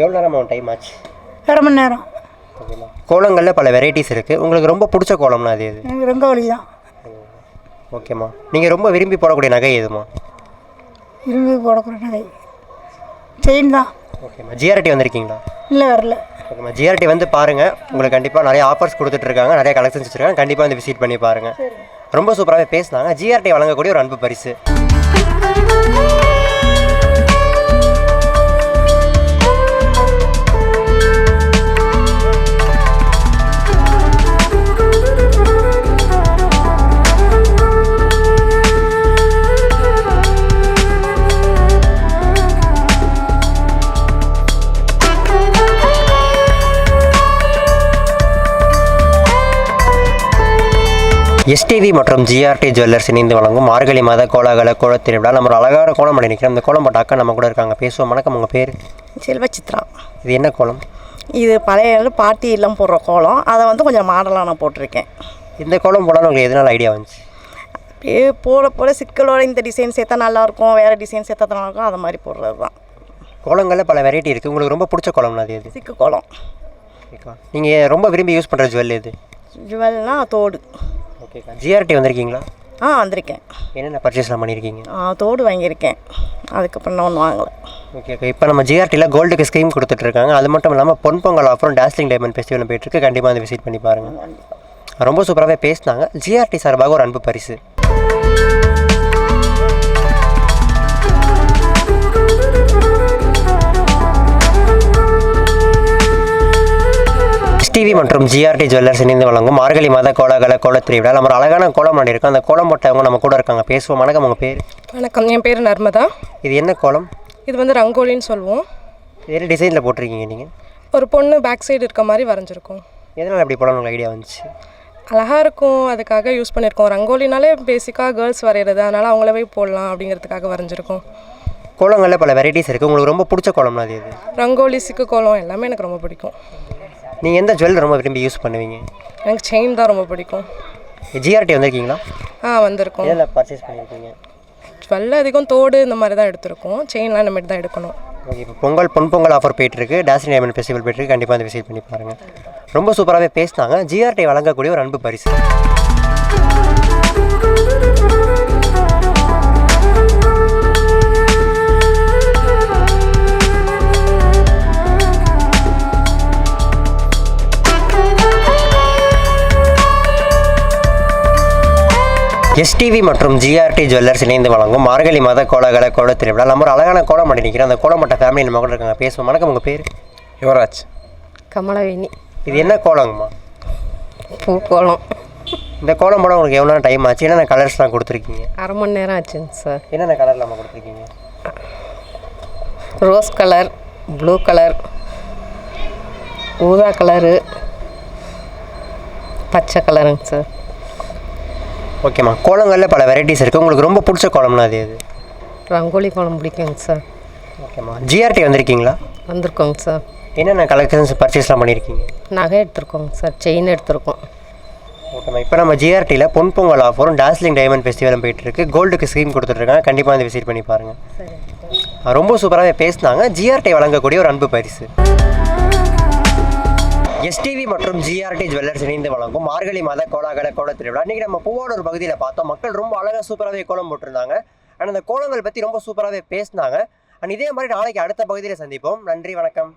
Speaker 1: எவ்வளோ நேரம் டைம் ஆச்சு?
Speaker 13: 1/2 மணி நேரம்.
Speaker 1: ஓகேம்மா. கோலங்களில் பல வெரைட்டிஸ் இருக்குது. உங்களுக்கு ரொம்ப பிடிச்ச கோலம்னா அது எது?
Speaker 13: எனக்கு ரங்கோலி தான்.
Speaker 1: ஓகேம்மா. நீங்கள் ரொம்ப விரும்பி போடக்கூடிய நகை எதுமா?
Speaker 13: விரும்பி போடக்கூடிய நகை செயின் தான்.
Speaker 1: ஓகேம்மா. ஜிஆர்டி வந்திருக்கீங்களா?
Speaker 13: இல்லை, வரல.
Speaker 1: ஓகேம்மா. ஜிஆர்டி வந்து பாருங்கள், உங்களுக்கு கண்டிப்பாக நிறைய ஆஃபர்ஸ் கொடுத்துட்ருக்காங்க, நிறைய கலெக்ஷன்ஸ் வச்சுருக்காங்க. கண்டிப்பாக வந்து விசிட் பண்ணி பாருங்கள். ரொம்ப சூப்பராகவே பேசினாங்க. ஜிஆர்டி வழங்கக்கூடிய ஒரு அன்பு பரிசு. எஸ்டிவி மற்றும் ஜிஆர்டி ஜுவல்லர்ஸ் இணைந்து வழங்கும் மார்கழி மாத கோலாகல கோல திருவிழா. நம்ம ஒரு அழகான கோலம் பண்ணிக்கிறோம். இந்த கோலம் போட்ட அக்கா நம்ம கூட இருக்காங்க, பேசுவோம். வணக்கம், உங்கள் பேர்?
Speaker 14: செல்வ சித்ரா.
Speaker 1: இது என்ன கோலம்?
Speaker 14: இது பழைய பாட்டி எல்லாம் போடுற கோலம், அதை வந்து கொஞ்சம் மாடலாக நான் போட்டிருக்கேன்.
Speaker 1: இந்த கோலம் போடலாம் உங்களுக்கு எதனால் ஐடியா வந்துச்சு?
Speaker 14: அப்படியே போட சிக்கலோட இந்த டிசைன் சேர்த்தா நல்லாயிருக்கும், வேறு டிசைன் சேர்த்தா நல்லாயிருக்கும், அது மாதிரி போடுறது தான்.
Speaker 1: கோலங்களில் பல வெரைட்டி இருக்குது. உங்களுக்கு ரொம்ப பிடிச்ச கோலம்னா அது எது?
Speaker 14: சிக்கு கோலம்.
Speaker 1: நீங்கள் ரொம்ப விரும்பி யூஸ் பண்ணுற ஜுவல் எது?
Speaker 14: ஜுவல்னா தோடு.
Speaker 1: ஓகேக்கா. ஜிஆர்டி வந்திருக்கீங்களா?
Speaker 14: வந்திருக்கேன்.
Speaker 1: என்னென்ன பர்ச்சேஸ்லாம் பண்ணியிருக்கீங்க?
Speaker 14: தோடு வாங்கியிருக்கேன், அதுக்கப்புறம் நான் ஒன்றும் வாங்கலை.
Speaker 1: ஓகே. இப்போ நம்ம ஜிஆர்டியில் கோல்டுக்கு ஸ்கீம் கொடுத்துட்ருக்காங்க. அது மட்டும் இல்லாமல் பொன் பொங்கல் ஆஃபரும் டாஸ்டிங் டைமண்ட் ஃபெஸ்டிவல் போயிட்டுருக்கு. கண்டிப்பாக வந்து விசிட் பண்ணி பாருங்கள். ரொம்ப சூப்பராகவே பேசினாங்க. ஜிஆர்டி சார்பாக ஒரு அன்பு பரிசு. எஸ்டிவி மற்றும் ஜிஆர்டி ஜுவல்லர்ஸ் இணைந்து வழங்கும் மார்கழி மாத கோலாகல கோல திருவிழா. நம்ம ஒரு அழகான கோலம் பண்ணியிருக்கோம். அந்த கோலம் போட்டவங்க நம்ம கூட இருக்காங்க, பேசுவோம். வணக்கம், உங்கள் பேர்?
Speaker 2: வணக்கம், என் பேர் நர்மதா.
Speaker 1: இது என்ன கோலம்?
Speaker 2: இது வந்து ரங்கோலின்னு சொல்லுவோம்.
Speaker 1: என்ன டிசைனில் போட்டிருக்கீங்க நீங்கள்?
Speaker 2: ஒரு பொண்ணு பேக் சைடு இருக்க மாதிரி வரைஞ்சிருக்கோம்.
Speaker 1: எதனால் அப்படி போடணும் உங்களுக்கு ஐடியா வந்துச்சு?
Speaker 2: அழகாக இருக்கும், அதுக்காக யூஸ் பண்ணியிருக்கோம். ரங்கோலினாலே பேசிக்காக கேர்ள்ஸ் வரைகிறது, அதனால் அவங்களவே போடலாம் அப்படிங்கிறதுக்காக வரைஞ்சிருக்கோம்.
Speaker 1: கோலங்களில் பல வெரைட்டிஸ் இருக்குது. உங்களுக்கு ரொம்ப பிடிச்ச கோலம்னா அது எது?
Speaker 2: ரங்கோலி, சிக்கு கோலம் எல்லாமே எனக்கு ரொம்ப பிடிக்கும்.
Speaker 1: நீங்கள் எந்த ஜுவல் ரொம்ப விரும்பி யூஸ் பண்ணுவீங்க?
Speaker 2: எனக்கு செயின் தான் ரொம்ப பிடிக்கும்.
Speaker 1: ஜிஆர்டி வந்திருக்கீங்களா?
Speaker 2: வந்திருக்கோம்.
Speaker 1: எதில் பர்ச்சேஸ் பண்ணியிருக்கீங்க?
Speaker 2: ஜுவல்ல அதிகம் தோடு இந்த மாதிரி தான் எடுத்திருக்கோம். செயின்லாம் இந்த மாதிரி தான் எடுக்கணும்.
Speaker 1: ஓகே. இப்போ பொன் பொங்கல் ஆஃபர் போயிட்டுருக்கு, டாஸ்டிங் டைமண்ட் ஃபெஸ்டிவல் போயிட்டுருக்கு. கண்டிப்பாக வந்து விசிட் பண்ணி பாருங்கள். ரொம்ப சூப்பராகவே பேசினாங்க. ஜிஆர்டி வழங்கக்கூடிய ஒரு அன்பு பரிசு. எஸ்டிவி மற்றும் ஜிஆர்டி ஜுவல்லர்ஸ் இணைந்து வழங்கும் மார்கழி மாத கோலாகல கோல திருவிழா. நம்ம ஒரு அழகான கோலம் பண்ணிக்கிறோம். அந்த கோலம் போட்ட ஃபேமிலி நம்ம கூட இருக்காங்க, பேசுவோம். வணக்கம், உங்கள் பேர்?
Speaker 10: யுவராஜ். கமலவேணி.
Speaker 1: இது என்ன கோலங்கம்மா?
Speaker 10: பூக்கோலம்.
Speaker 1: இந்த கோலம் போட உங்களுக்கு எவ்வளோ டைம் ஆச்சு? என்னென்ன கலர்ஸ்லாம் கொடுத்துருக்கீங்க?
Speaker 10: 1/2 மணி நேரம் ஆச்சுங்க சார்.
Speaker 1: என்னென்ன கலரில் நம்ம கொடுத்துருக்கீங்க?
Speaker 10: ரோஸ் கலர், ப்ளூ கலர், ஊதா கலரு, பச்சை கலருங்க சார்.
Speaker 1: ஓகேம்மா. கோலங்களில் பல வெரைட்டிஸ் இருக்குது. உங்களுக்கு ரொம்ப பிடிச்ச கோலம்னா அது எது?
Speaker 10: ரங்கோலி கோலம் பிடிக்குங்க சார்.
Speaker 1: ஓகேம்மா. ஜிஆர்டி வந்திருக்கீங்களா?
Speaker 15: வந்திருக்கோங்க சார்.
Speaker 1: என்னென்ன கலெக்ஷன்ஸ் பர்ச்சேஸ்லாம் பண்ணியிருக்கீங்க?
Speaker 15: நகை எடுத்திருக்கோங்க சார், செயின் எடுத்திருக்கோம்.
Speaker 1: ஓகேம்மா. இப்போ நம்ம ஜிஆர்டியில் பொன் பொங்கல் ஆஃபரும் டாஸ்லிங் டைமண்ட் ஃபெஸ்டிவலும் போயிட்டுருக்கு. கோல்டுக்கு ஸ்கீம் கொடுத்துட்ருக்காங்க. கண்டிப்பாக வந்து விசிட் பண்ணி பாருங்கள். ரொம்ப சூப்பராகவே பேசினாங்க. ஜிஆர்டி வழங்கக்கூடிய ஒரு அன்பு பரிசு. எஸ்டிவி மற்றும் ஜிஆர்டி ஜுவல்லர்ஸ் இணைந்து வழங்கும் மார்கழி மாத கோலாகல கோல திருவிழா. இன்றைக்கி நம்ம பூவாளூர் பகுதியில் பார்த்தோம். மக்கள் ரொம்ப அழகாக சூப்பராகவே கோலம் போட்டிருந்தாங்க. ஆனால் அந்த கோலங்கள் பற்றி ரொம்ப சூப்பராகவே பேசினாங்க. அண்ட் இதே மாதிரி நாளைக்கு அடுத்த பகுதியில் சந்திப்போம். நன்றி, வணக்கம்.